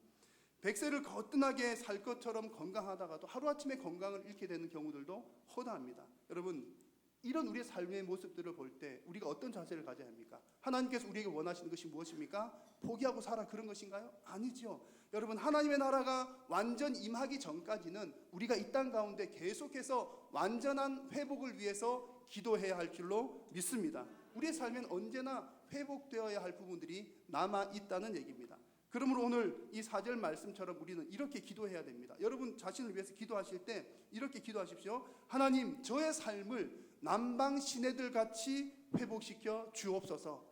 백세를 거뜬하게 살 것처럼 건강하다가도 하루아침에 건강을 잃게 되는 경우들도 허다합니다. 여러분, 이런 우리의 삶의 모습들을 볼 때 우리가 어떤 자세를 가져야 합니까? 하나님께서 우리에게 원하시는 것이 무엇입니까? 포기하고 살아 그런 것인가요? 아니죠. 여러분, 하나님의 나라가 완전 임하기 전까지는 우리가 이 땅 가운데 계속해서 완전한 회복을 위해서 기도해야 할 줄로 믿습니다. 우리의 삶엔 언제나 회복되어야 할 부분들이 남아있다는 얘기입니다. 그러므로 오늘 이 4절 말씀처럼 우리는 이렇게 기도해야 됩니다. 여러분 자신을 위해서 기도하실 때 이렇게 기도하십시오. 하나님, 저의 삶을 남방 시내들 같이 회복시켜 주옵소서.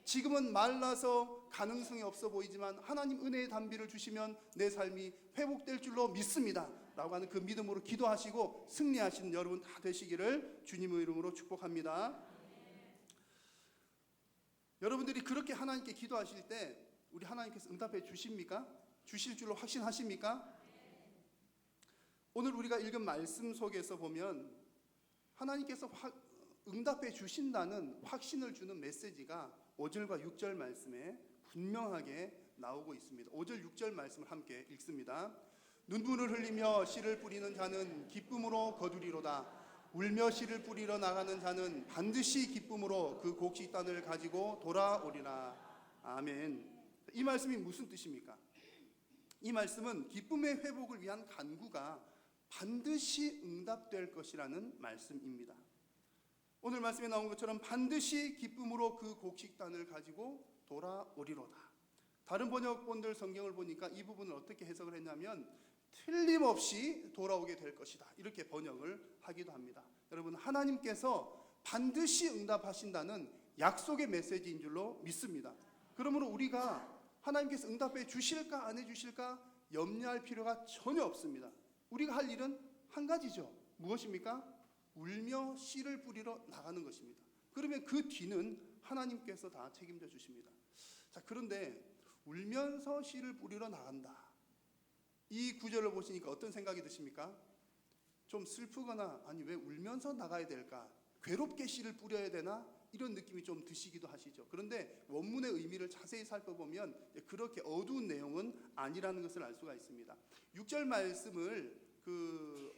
지금은 말라서 가능성이 없어 보이지만 하나님 은혜의 단비를 주시면 내 삶이 회복될 줄로 믿습니다. 라고 하는 그 믿음으로 기도하시고 승리하시는 여러분 다 되시기를 주님의 이름으로 축복합니다. 여러분들이 그렇게 하나님께 기도하실 때 우리 하나님께서 응답해 주십니까? 주실 줄로 확신하십니까? 오늘 우리가 읽은 말씀 속에서 보면 하나님께서 응답해 주신다는 확신을 주는 메시지가 5절과 6절 말씀에 분명하게 나오고 있습니다. 5절 6절 말씀을 함께 읽습니다. 눈물을 흘리며 씨를 뿌리는 자는 기쁨으로 거두리로다. 울며 씨를 뿌리러 나가는 자는 반드시 기쁨으로 그 곡식단을 가지고 돌아오리라. 아멘. 이 말씀이 무슨 뜻입니까? 이 말씀은 기쁨의 회복을 위한 간구가 반드시 응답될 것이라는 말씀입니다. 오늘 말씀에 나온 것처럼 반드시 기쁨으로 그 곡식단을 가지고 돌아오리로다. 다른 번역본들 성경을 보니까 이 부분을 어떻게 해석을 했냐면 틀림없이 돌아오게 될 것이다, 이렇게 번역을 하기도 합니다. 여러분, 하나님께서 반드시 응답하신다는 약속의 메시지인 줄로 믿습니다. 그러므로 우리가 하나님께서 응답해 주실까 안 해주실까 염려할 필요가 전혀 없습니다. 우리가 할 일은 한 가지죠. 무엇입니까? 울며 씨를 뿌리러 나가는 것입니다. 그러면 그 뒤는 하나님께서 다 책임져 주십니다. 자, 그런데 울면서 씨를 뿌리러 나간다, 이 구절을 보시니까 어떤 생각이 드십니까? 좀 슬프거나, 아니 왜 울면서 나가야 될까? 괴롭게 씨를 뿌려야 되나? 이런 느낌이 좀 드시기도 하시죠. 그런데 원문의 의미를 자세히 살펴보면 그렇게 어두운 내용은 아니라는 것을 알 수가 있습니다. 6절 말씀을 그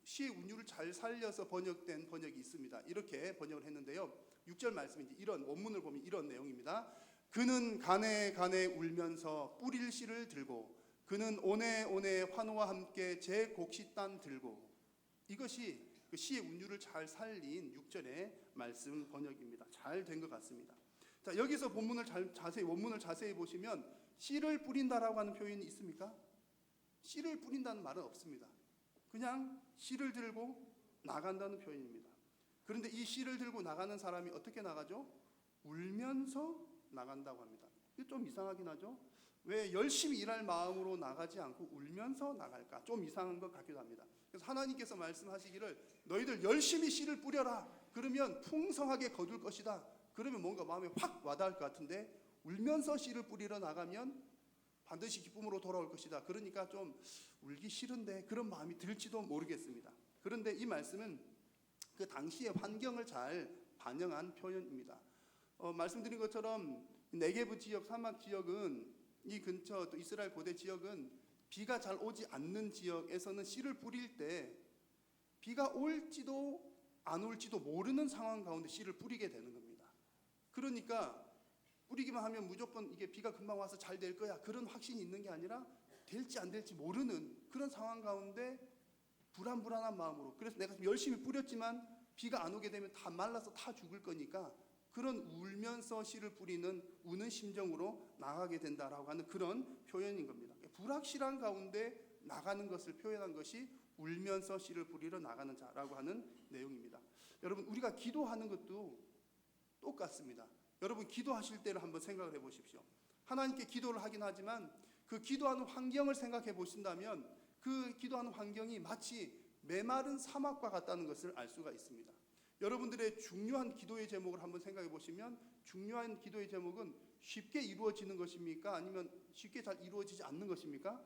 시의 운율을 잘 살려서 번역된 번역이 있습니다. 이렇게 번역을 했는데요. 6절 말씀이 이런 원문을 보면 이런 내용입니다. 그는 간에 간에 울면서 뿌릴 씨를 들고 그는 오네 오네 환호와 함께 제 곡식단 들고. 이것이 그 시의 운율을 잘 살린 6절의 말씀 번역입니다. 잘 된 것 같습니다. 자, 여기서 본문을 원문을 자세히 보시면 씨를 뿌린다라고 하는 표현이 있습니까? 씨를 뿌린다는 말은 없습니다. 그냥 씨를 들고 나간다는 표현입니다. 그런데 이 씨를 들고 나가는 사람이 어떻게 나가죠? 울면서 나간다고 합니다. 이게 좀 이상하긴 하죠. 왜 열심히 일할 마음으로 나가지 않고 울면서 나갈까? 좀 이상한 것 같기도 합니다. 그래서 하나님께서 말씀하시기를 너희들 열심히 씨를 뿌려라. 그러면 풍성하게 거둘 것이다. 그러면 뭔가 마음에 확 와닿을 것 같은데 울면서 씨를 뿌리러 나가면 반드시 기쁨으로 돌아올 것이다. 그러니까 좀 울기 싫은데 그런 마음이 들지도 모르겠습니다. 그런데 이 말씀은 그 당시의 환경을 잘 반영한 표현입니다. 말씀드린 것처럼 네게브 지역, 사막 지역은 이 근처 또 이스라엘 고대 지역은 비가 잘 오지 않는 지역에서는 씨를 뿌릴 때 비가 올지도 안 올지도 모르는 상황 가운데 씨를 뿌리게 되는 겁니다. 그러니까 뿌리기만 하면 무조건 이게 비가 금방 와서 잘 될 거야, 그런 확신이 있는 게 아니라 될지 안 될지 모르는 그런 상황 가운데 불안한 마음으로, 그래서 내가 열심히 뿌렸지만 비가 안 오게 되면 다 말라서 다 죽을 거니까 그런 울면서 씨를 뿌리는 우는 심정으로 나가게 된다라고 하는 그런 표현인 겁니다. 불확실한 가운데 나가는 것을 표현한 것이 울면서 씨를 뿌리러 나가는 자라고 하는 내용입니다. 여러분, 우리가 기도하는 것도 똑같습니다. 여러분, 기도하실 때를 한번 생각을 해보십시오. 하나님께 기도를 하긴 하지만 그 기도하는 환경을 생각해 보신다면 그 기도하는 환경이 마치 메마른 사막과 같다는 것을 알 수가 있습니다. 여러분들의 중요한 기도의 제목을 한번 생각해 보시면 중요한 기도의 제목은 쉽게 이루어지는 것입니까? 아니면 쉽게 잘 이루어지지 않는 것입니까?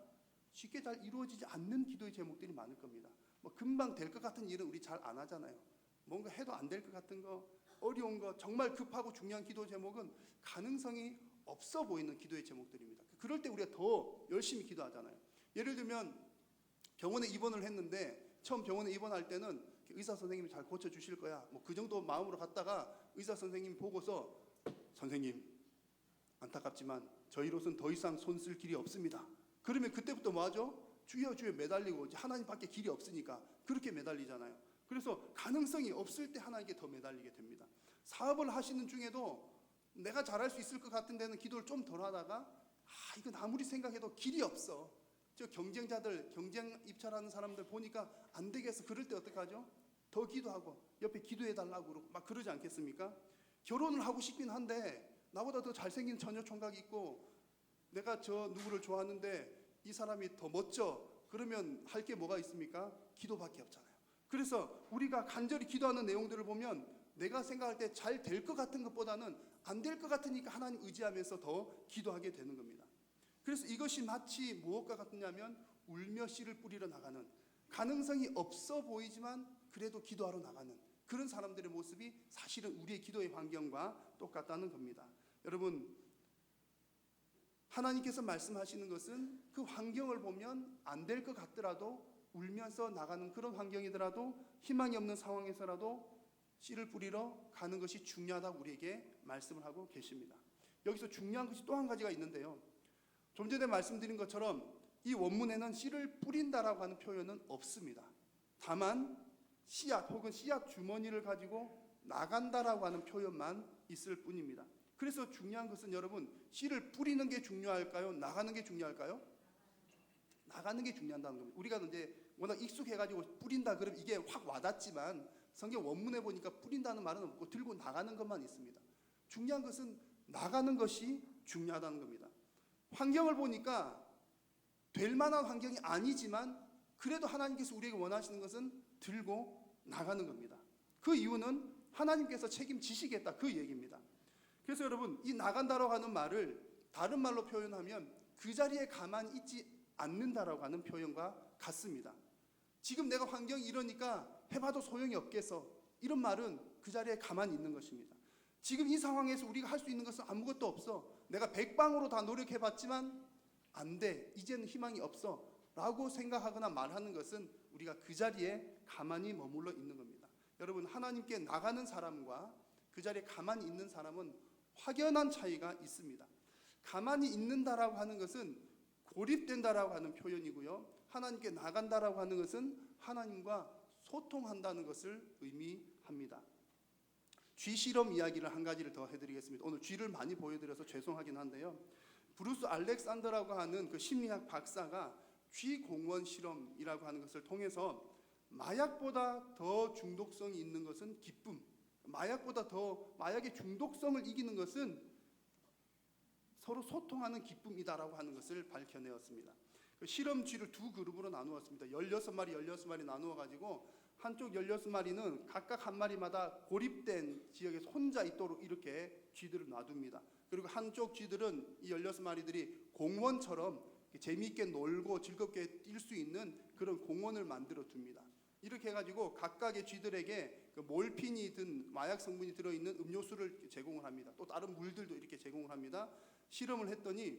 쉽게 잘 이루어지지 않는 기도의 제목들이 많을 겁니다. 뭐 금방 될 것 같은 일은 우리 잘 안 하잖아요. 뭔가 해도 안 될 것 같은 거, 어려운 거, 정말 급하고 중요한 기도 제목은 가능성이 없어 보이는 기도의 제목들입니다. 그럴 때 우리가 더 열심히 기도하잖아요. 예를 들면 병원에 입원을 했는데 처음 병원에 입원할 때는 의사 선생님이 잘 고쳐주실 거야, 뭐 그 정도 마음으로 갔다가 의사 선생님이 보고서 선생님 안타깝지만 저희로서는 더 이상 손 쓸 길이 없습니다. 그러면 그때부터 뭐 하죠? 주여 주여 매달리고 이제 하나님밖에 길이 없으니까 그렇게 매달리잖아요. 그래서 가능성이 없을 때 하나님께 더 매달리게 됩니다. 사업을 하시는 중에도 내가 잘할 수 있을 것 같은 데는 기도를 좀 덜 하다가 이건 아무리 생각해도 길이 없어. 저 경쟁자들, 경쟁 입찰하는 사람들 보니까 안 되겠어. 그럴 때 어떻게 하죠? 더 기도하고 옆에 기도해달라고 그러고 막 그러지 않겠습니까? 결혼을 하고 싶긴 한데 나보다 더 잘생긴 처녀 총각이 있고 내가 저 누구를 좋아하는데 이 사람이 더 멋져, 그러면 할 게 뭐가 있습니까? 기도밖에 없잖아요. 그래서 우리가 간절히 기도하는 내용들을 보면 내가 생각할 때 잘 될 것 같은 것보다는 안 될 것 같으니까 하나님 의지하면서 더 기도하게 되는 겁니다. 그래서 이것이 마치 무엇과 같냐면 울며 씨를 뿌리러 나가는, 가능성이 없어 보이지만 그래도 기도하러 나가는 그런 사람들의 모습이 사실은 우리의 기도의 환경과 똑같다는 겁니다. 여러분, 하나님께서 말씀하시는 것은 그 환경을 보면 안 될 것 같더라도 울면서 나가는 그런 환경이더라도 희망이 없는 상황에서라도 씨를 뿌리러 가는 것이 중요하다고 우리에게 말씀을 하고 계십니다. 여기서 중요한 것이 또 한 가지가 있는데요. 좀 전에 말씀드린 것처럼 이 원문에는 씨를 뿌린다라고 하는 표현은 없습니다. 다만 씨앗 혹은 씨앗 주머니를 가지고 나간다라고 하는 표현만 있을 뿐입니다. 그래서 중요한 것은 여러분, 씨를 뿌리는 게 중요할까요? 나가는 게 중요할까요? 나가는 게 중요하다는 겁니다. 우리가 이제 워낙 익숙해가지고 뿌린다 그러면 이게 확 와닿지만 성경 원문에 보니까 뿌린다는 말은 없고 들고 나가는 것만 있습니다. 중요한 것은 나가는 것이 중요하다는 겁니다. 환경을 보니까 될 만한 환경이 아니지만 그래도 하나님께서 우리에게 원하시는 것은 들고 나가는 겁니다. 그 이유는 하나님께서 책임지시겠다 그 얘기입니다. 그래서 여러분, 이 나간다라고 하는 말을 다른 말로 표현하면 그 자리에 가만히 있지 않는다라고 하는 표현과 같습니다. 지금 내가 환경이 이러니까 해봐도 소용이 없겠어, 이런 말은 그 자리에 가만히 있는 것입니다. 지금 이 상황에서 우리가 할 수 있는 것은 아무것도 없어, 내가 백방으로 다 노력해봤지만 안 돼, 이제는 희망이 없어 라고 생각하거나 말하는 것은 우리가 그 자리에 가만히 머물러 있는 겁니다. 여러분, 하나님께 나가는 사람과 그 자리에 가만히 있는 사람은 확연한 차이가 있습니다. 가만히 있는다라고 하는 것은 고립된다라고 하는 표현이고요, 하나님께 나간다라고 하는 것은 하나님과 소통한다는 것을 의미합니다. 쥐 실험 이야기를 한 가지를 더 해드리겠습니다. 오늘 쥐를 많이 보여드려서 죄송하긴 한데요, 브루스 알렉산더라고 하는 그 심리학 박사가 쥐 공원 실험이라고 하는 것을 통해서 마약보다 더 중독성이 있는 것은 기쁨, 마약보다 더 마약의 중독성을 이기는 것은 서로 소통하는 기쁨이다라고 하는 것을 밝혀내었습니다. 그 실험 쥐를 두 그룹으로 나누었습니다. 16마리 나누어 가지고 한쪽 16마리는 각각 한 마리마다 고립된 지역에서 혼자 있도록 이렇게 쥐들을 놔둡니다. 그리고 한쪽 쥐들은 이 16마리들이 공원처럼 재미있게 놀고 즐겁게 뛸 수 있는 그런 공원을 만들어 둡니다. 이렇게 해가지고 각각의 쥐들에게 그 몰핀이 든 마약 성분이 들어있는 음료수를 제공을 합니다. 또 다른 물들도 이렇게 제공을 합니다. 실험을 했더니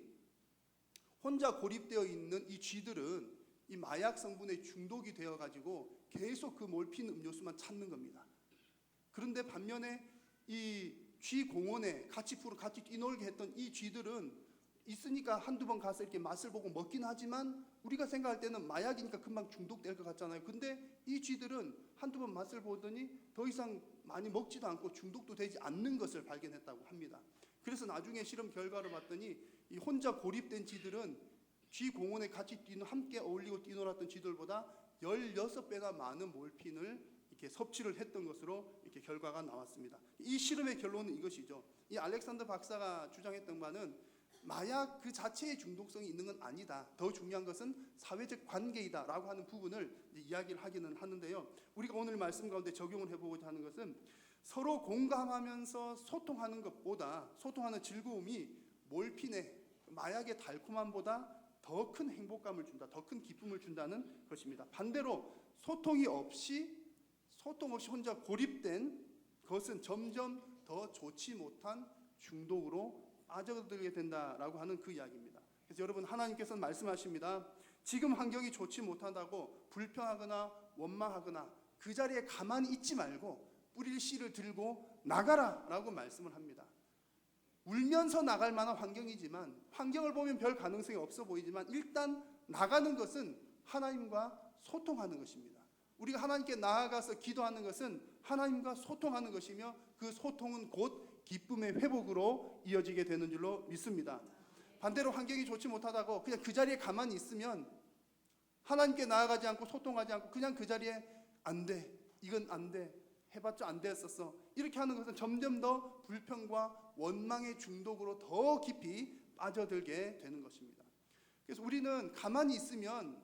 혼자 고립되어 있는 이 쥐들은 이 마약 성분에 중독이 되어가지고 계속 그 몰핀 음료수만 찾는 겁니다. 그런데 반면에 이 쥐 공원에 같이 뛰놀게 했던 이 쥐들은 있으니까 한두 번 가서 이렇게 맛을 보고 먹긴 하지만 우리가 생각할 때는 마약이니까 금방 중독될 것 같잖아요. 근데 이 쥐들은 한두 번 맛을 보더니 더 이상 많이 먹지도 않고 중독도 되지 않는 것을 발견했다고 합니다. 그래서 나중에 실험 결과를 봤더니 이 혼자 고립된 쥐들은 쥐 공원에 같이 함께 어울리고 뛰놀았던 쥐들보다 16배나 많은 몰핀을 이렇게 섭취를 했던 것으로 이렇게 결과가 나왔습니다. 이 실험의 결론은 이것이죠. 이 알렉산더 박사가 주장했던 바는 마약 그 자체의 중독성이 있는 건 아니다, 더 중요한 것은 사회적 관계이다라고 하는 부분을 이야기를 하기는 하는데요, 우리가 오늘 말씀 가운데 적용을 해보고자 하는 것은 서로 공감하면서 소통하는 것보다, 소통하는 즐거움이 몰핀의 마약의 달콤함보다 더 큰 행복감을 준다, 더 큰 기쁨을 준다는 것입니다. 반대로 소통 없이 혼자 고립된 것은 점점 더 좋지 못한 중독으로 빠져들게 된다라고 하는 그 이야기입니다. 그래서 여러분, 하나님께서는 말씀하십니다. 지금 환경이 좋지 못하다고 불평하거나 원망하거나 그 자리에 가만히 있지 말고 뿌릴 씨를 들고 나가라라고 말씀을 합니다. 울면서 나갈 만한 환경이지만, 환경을 보면 별 가능성이 없어 보이지만 일단 나가는 것은 하나님과 소통하는 것입니다. 우리가 하나님께 나아가서 기도하는 것은 하나님과 소통하는 것이며 그 소통은 곧 기쁨의 회복으로 이어지게 되는 줄로 믿습니다. 반대로 환경이 좋지 못하다고 그냥 그 자리에 가만히 있으면 하나님께 나아가지 않고 소통하지 않고 그냥 그 자리에 안 돼, 이건 안 돼, 해봤자 안 됐었어, 이렇게 하는 것은 점점 더 불평과 원망의 중독으로 더 깊이 빠져들게 되는 것입니다. 그래서 우리는 가만히 있으면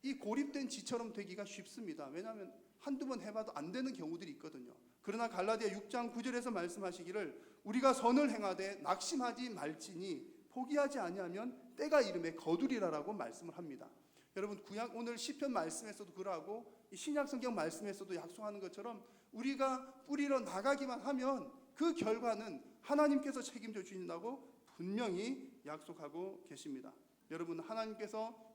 이 고립된 지처럼 되기가 쉽습니다. 왜냐하면 한두 번 해봐도 안 되는 경우들이 있거든요. 그러나 갈라디아 6장 9절에서 말씀하시기를 우리가 선을 행하되 낙심하지 말지니 포기하지 아니하면 때가 이름에 거두리라라고 말씀을 합니다. 여러분 구약 오늘 시편 말씀에서도 그러하고 이 신약 성경 말씀에서도 약속하는 것처럼 우리가 뿌리러 나가기만 하면 그 결과는 하나님께서 책임져 주신다고 분명히 약속하고 계십니다. 여러분 하나님께서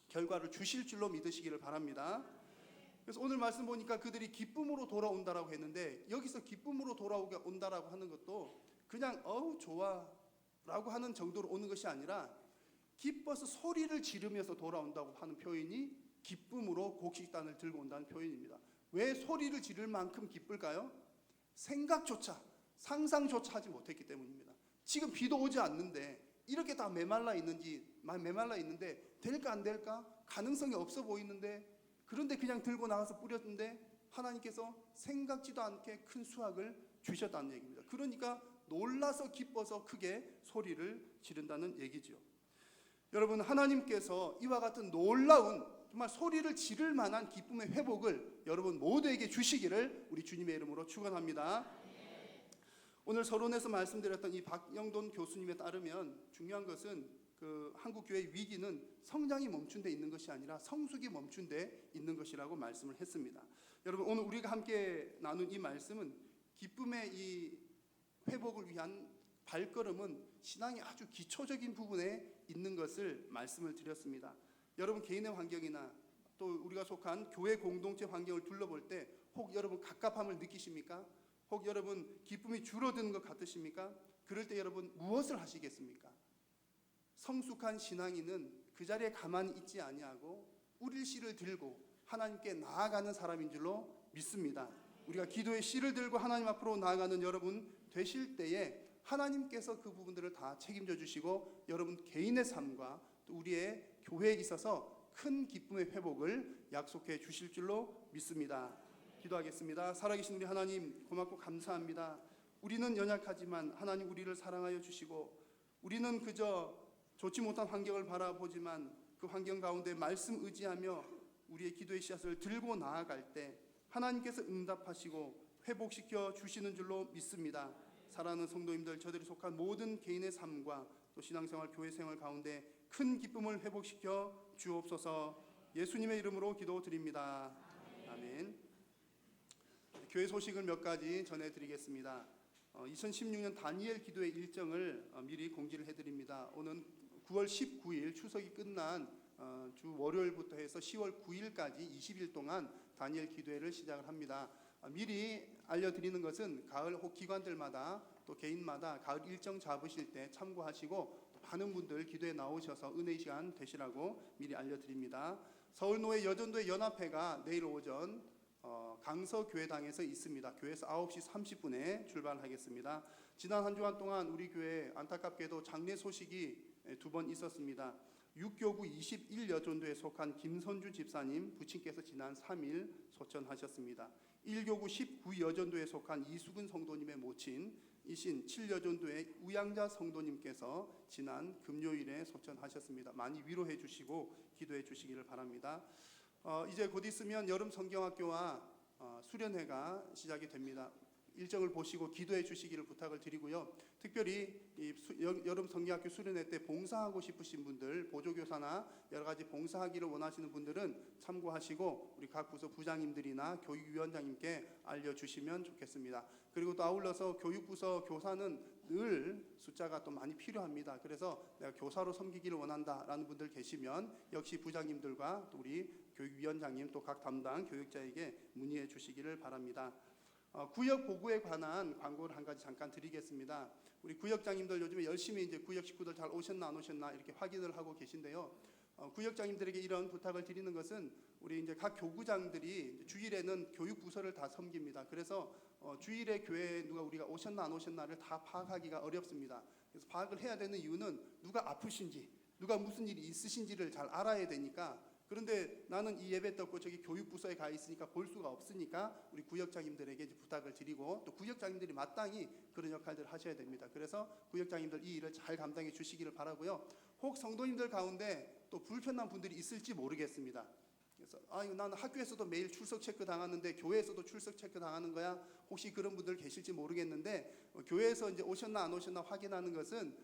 결과를 주실 줄로 믿으시기를 바랍니다. 그래서 오늘 말씀 보니까 그들이 기쁨으로 돌아온다라고 했는데 여기서 기쁨으로 돌아온다라고 하는 것도 그냥 어우 좋아라고 하는 정도로 오는 것이 아니라 기뻐서 소리를 지르면서 돌아온다고 하는 표현이 기쁨으로 곡식단을 들고 온다는 표현입니다. 왜 소리를 지를 만큼 기쁠까요? 생각조차 상상조차 하지 못했기 때문입니다. 지금 비도 오지 않는데 이렇게 다 메말라 있는데 될까 안 될까? 가능성이 없어 보이는데 그런데 그냥 들고 나가서 뿌렸는데 하나님께서 생각지도 않게 큰 수확을 주셨다는 얘기입니다. 그러니까 놀라서 기뻐서 크게 소리를 지른다는 얘기죠. 여러분 하나님께서 이와 같은 놀라운 정말 소리를 지를 만한 기쁨의 회복을 여러분 모두에게 주시기를 우리 주님의 이름으로 축원합니다. 오늘 서론에서 말씀드렸던 이 박영돈 교수님에 따르면 중요한 것은 그 한국 교회의 위기는 성장이 멈춘 데 있는 것이 아니라 성숙이 멈춘 데 있는 것이라고 말씀을 했습니다. 여러분 오늘 우리가 함께 나눈 이 말씀은 기쁨의 이 회복을 위한 발걸음은 신앙의 아주 기초적인 부분에 있는 것을 말씀을 드렸습니다. 여러분 개인의 환경이나 또 우리가 속한 교회 공동체 환경을 둘러볼 때 혹 여러분 갑갑함을 느끼십니까? 혹 여러분 기쁨이 줄어드는 것 같으십니까? 그럴 때 여러분 무엇을 하시겠습니까? 성숙한 신앙인은 그 자리에 가만히 있지 아니하고 우릴 씨를 들고 하나님께 나아가는 사람인 줄로 믿습니다. 우리가 기도의 씨를 들고 하나님 앞으로 나아가는 여러분 되실 때에 하나님께서 그 부분들을 다 책임져 주시고 여러분 개인의 삶과 또 우리의 교회에 있어서 큰 기쁨의 회복을 약속해 주실 줄로 믿습니다. 기도하겠습니다. 살아계신 우리 하나님 고맙고 감사합니다. 우리는 연약하지만 하나님 우리를 사랑하여 주시고 우리는 그저 좋지 못한 환경을 바라보지만 그 환경 가운데 말씀 의지하며 우리의 기도의 씨앗을 들고 나아갈 때 하나님께서 응답하시고 회복시켜 주시는 줄로 믿습니다. 사랑하는 성도님들 저들이 속한 모든 개인의 삶과 또 신앙생활 교회생활 가운데 큰 기쁨을 회복시켜 주옵소서. 예수님의 이름으로 기도드립니다. 아멘. 교회 소식을 몇 가지 전해드리겠습니다. 2016년 다니엘 기도의 일정을 미리 공지를 해드립니다. 오는 9월 19일 추석이 끝난 주 월요일부터 해서 10월 9일까지 20일 동안 다니엘 기도회를 시작을 합니다. 미리 알려드리는 것은 가을 혹 기관들마다 또 개인마다 가을 일정 잡으실 때 참고하시고 또 많은 분들 기도에 나오셔서 은혜의 시간 되시라고 미리 알려드립니다. 서울노회 여전도회 연합회가 내일 오전 강서교회당에서 있습니다. 교회에서 9시 30분에 출발하겠습니다. 지난 한 주간 동안 우리 교회 안타깝게도 장례 소식이 2번 있었습니다. 6교구 21여전도에 속한 김선주 집사님 부친께서 지난 3일 소천하셨습니다. 1교구 19여전도에 속한 이수근 성도님의 모친이신 7여전도의 우양자 성도님께서 지난 금요일에 소천하셨습니다. 많이 위로해 주시고 기도해 주시기를 바랍니다. 이제 곧 있으면 여름 성경학교와 수련회가 시작이 됩니다. 일정을 보시고 기도해 주시기를 부탁을 드리고요. 특별히 이 여름 성경학교 수련회 때 봉사하고 싶으신 분들, 보조교사나 여러 가지 봉사하기를 원하시는 분들은 참고하시고 우리 각 부서 부장님들이나 교육위원장님께 알려주시면 좋겠습니다. 그리고 또 아울러서 교육부서 교사는 늘 숫자가 또 많이 필요합니다. 그래서 내가 교사로 섬기기를 원한다라는 분들 계시면 역시 부장님들과 또 우리 교육위원장님 또 각 담당 교육자에게 문의해 주시기를 바랍니다. 구역 보고에 관한 광고를 한 가지 잠깐 드리겠습니다. 우리 구역장님들 요즘에 열심히 이제 구역 식구들 잘 오셨나 안 오셨나 이렇게 확인을 하고 계신데요. 구역장님들에게 이런 부탁을 드리는 것은 우리 이제 각 교구장들이 주일에는 교육 부서를 다 섬깁니다. 그래서 주일에 교회에 누가 우리가 오셨나 안 오셨나를 다 파악하기가 어렵습니다. 그래서 파악을 해야 되는 이유는 누가 아프신지, 누가 무슨 일이 있으신지를 잘 알아야 되니까. 그런데 나는 이 예배 때 없고 저기 교육부서에 가 있으니까 볼 수가 없으니까 우리 구역장님들에게 이제 부탁을 드리고 또 구역장님들이 마땅히 그런 역할들을 하셔야 됩니다. 그래서 구역장님들 이 일을 잘 감당해 주시기를 바라고요. 혹 성도님들 가운데 또 불편한 분들이 있을지 모르겠습니다. 그래서 이거 나는 학교에서도 매일 출석 체크 당하는데 교회에서도 출석 체크 당하는 거야. 혹시 그런 분들 계실지 모르겠는데 교회에서 이제 오셨나 안 오셨나 확인하는 것은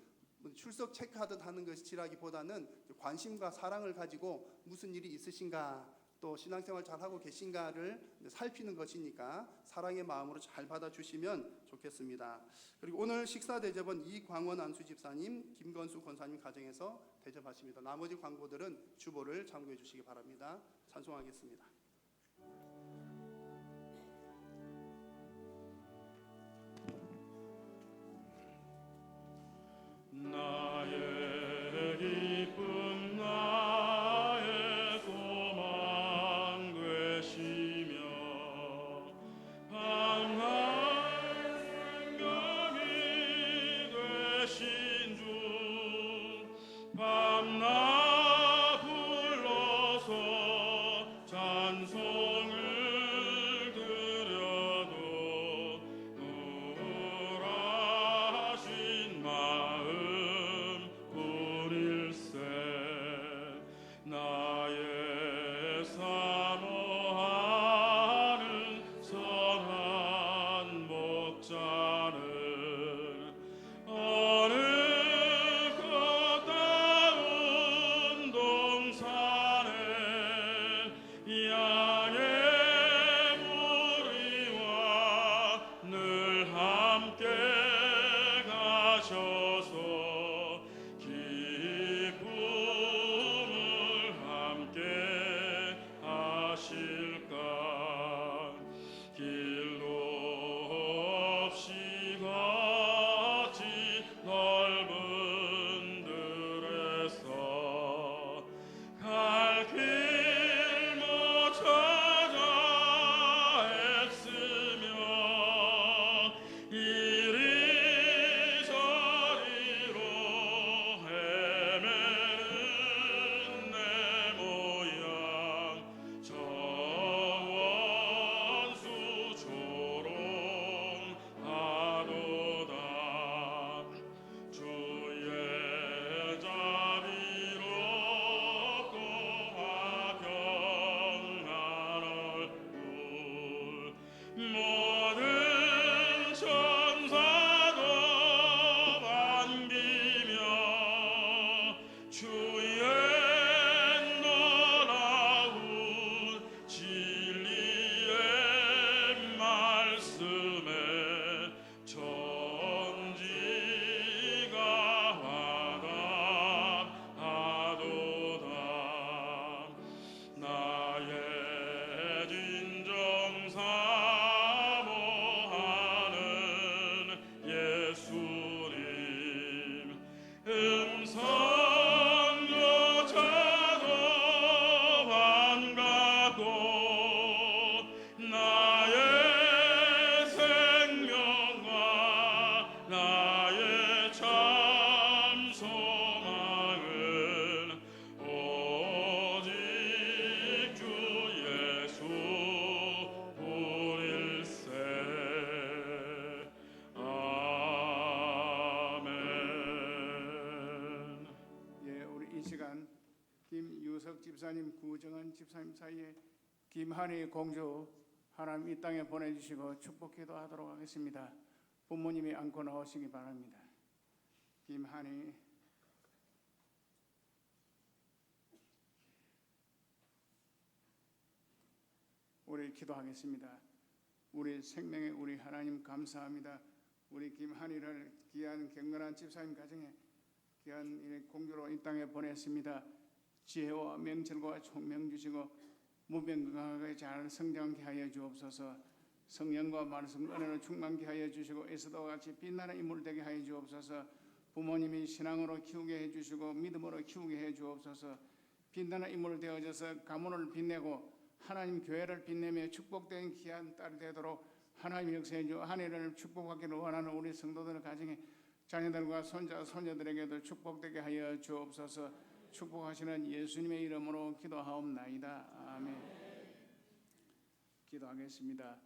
출석 체크하듯 하는 것이라기보다는 관심과 사랑을 가지고 무슨 일이 있으신가, 또 신앙생활 잘 하고 계신가를 살피는 것이니까 사랑의 마음으로 잘 받아주시면 좋겠습니다. 그리고 오늘 식사 대접은 이광원 안수 집사님, 김건수 권사님 가정에서 대접하십니다. 나머지 광고들은 주보를 참고해 주시기 바랍니다. 찬송하겠습니다. 나의 기쁨 나의 소망 되시며 방한 생명이 되신 주 밤낮 불러서 찬송을 드려도 우울하신 마음 뿐일세. 나의 사모하는 선한 목자는 어느 꽃다운 동산에 양의 무리와 늘 함께 가셔서 기쁨을 함께 하실까. 길도 없이 걷지 넓은 들에서 갈 길 못 찾아 애쓰며 이리저리로 헤매는 내 모양 저 원수 조롱하도다. 주의 자비롭고 화평한 얼굴 모든 천사도 반기며 주의 놀라운 진리의 말씀에 천지가 화답하도다. 나의 진정 사모하는 예수님 음성조차도 반갑고 나의 생명과 나의 참 소망은 오직 주 예수 뿐일세. 아멘. 예, 우리 이 시간 김유석 집사님, 구정은 집사님 사이에 김한희 공주 하나님 이 땅에 보내주시고 축복기도 하도록 하겠습니다. 부모님이 안고 나오시기 바랍니다. 김한희 우리 기도하겠습니다. 우리 생명의 우리 하나님 감사합니다. 우리 김한희를 귀한 경건한 집사님 가정에 귀한 이 공주로 이 땅에 보냈습니다. 지혜와 명철과 총명 주시고 무병건강하게 잘 성장케 하여 주옵소서. 성령과 말씀 은혜로 충만케 하여 주시고 에스더와 같이 빛나는 인물 되게 하여 주옵소서. 부모님이 신앙으로 키우게 해주시고 믿음으로 키우게 해 주옵소서. 빛나는 인물 되어져서 가문을 빛내고 하나님 교회를 빛내며 축복된 귀한 딸이 되도록 하나님 역사해 주 한해를 축복하기를 원하는 우리 성도들 가정에 자녀들과 손자 손녀들에게도 축복되게 하여 주옵소서. 축복하시는 예수님의 이름으로 기도하옵나이다. 아멘. 기도하겠습니다.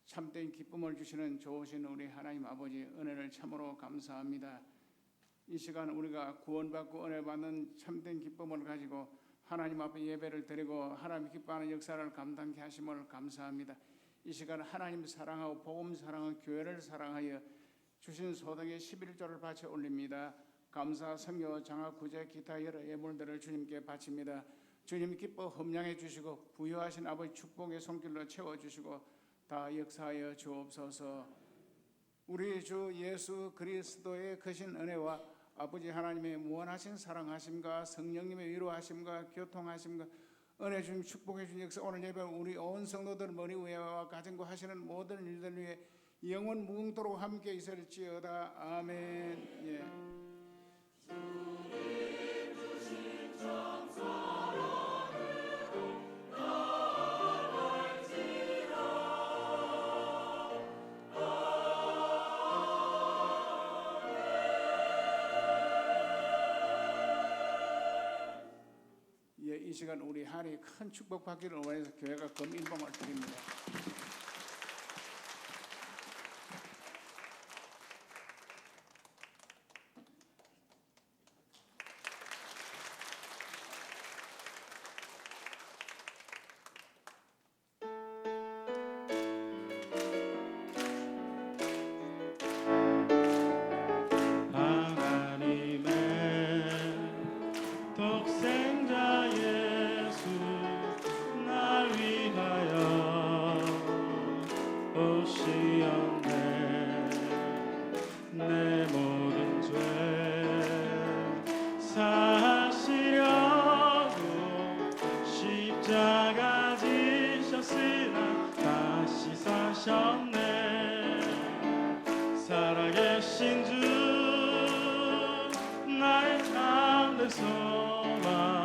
참된 기쁨을 주시는 좋으신 우리 하나님 아버지 은혜를 참으로 감사합니다. 이 시간 우리가 구원받고 은혜 받는 참된 기쁨을 가지고 하나님 앞에 예배를 드리고 하나님 기뻐하는 역사를 감당케 하심을 감사합니다. 이 시간 하나님 사랑하고 복음 사랑하고 교회를 사랑하여 주신 소득의 11조를 바쳐 올립니다. 감사, 성교, 장학, 구제, 기타 여러 예물들을 주님께 바칩니다. 주님 기뻐 흠량해 주시고 부여하신 아버지 축복의 손길로 채워주시고 다 역사하여 주옵소서. 우리 주 예수 그리스도의 크신 은혜와 아버지 하나님의 무한하신 사랑하심과 성령님의 위로하심과 교통하심과 은혜 주님 축복해 주신 역사 오늘 예배 우리 온 성도들 머리 위에와 가정과 하시는 모든 일들 위해 영원 무궁토록 함께 있을지어다. 아멘. 예. 이 시간 우리 한이 큰 축복 받기를 원해서 교회가 금일봉을 드립니다. 살아계신 주 나의 참된 소망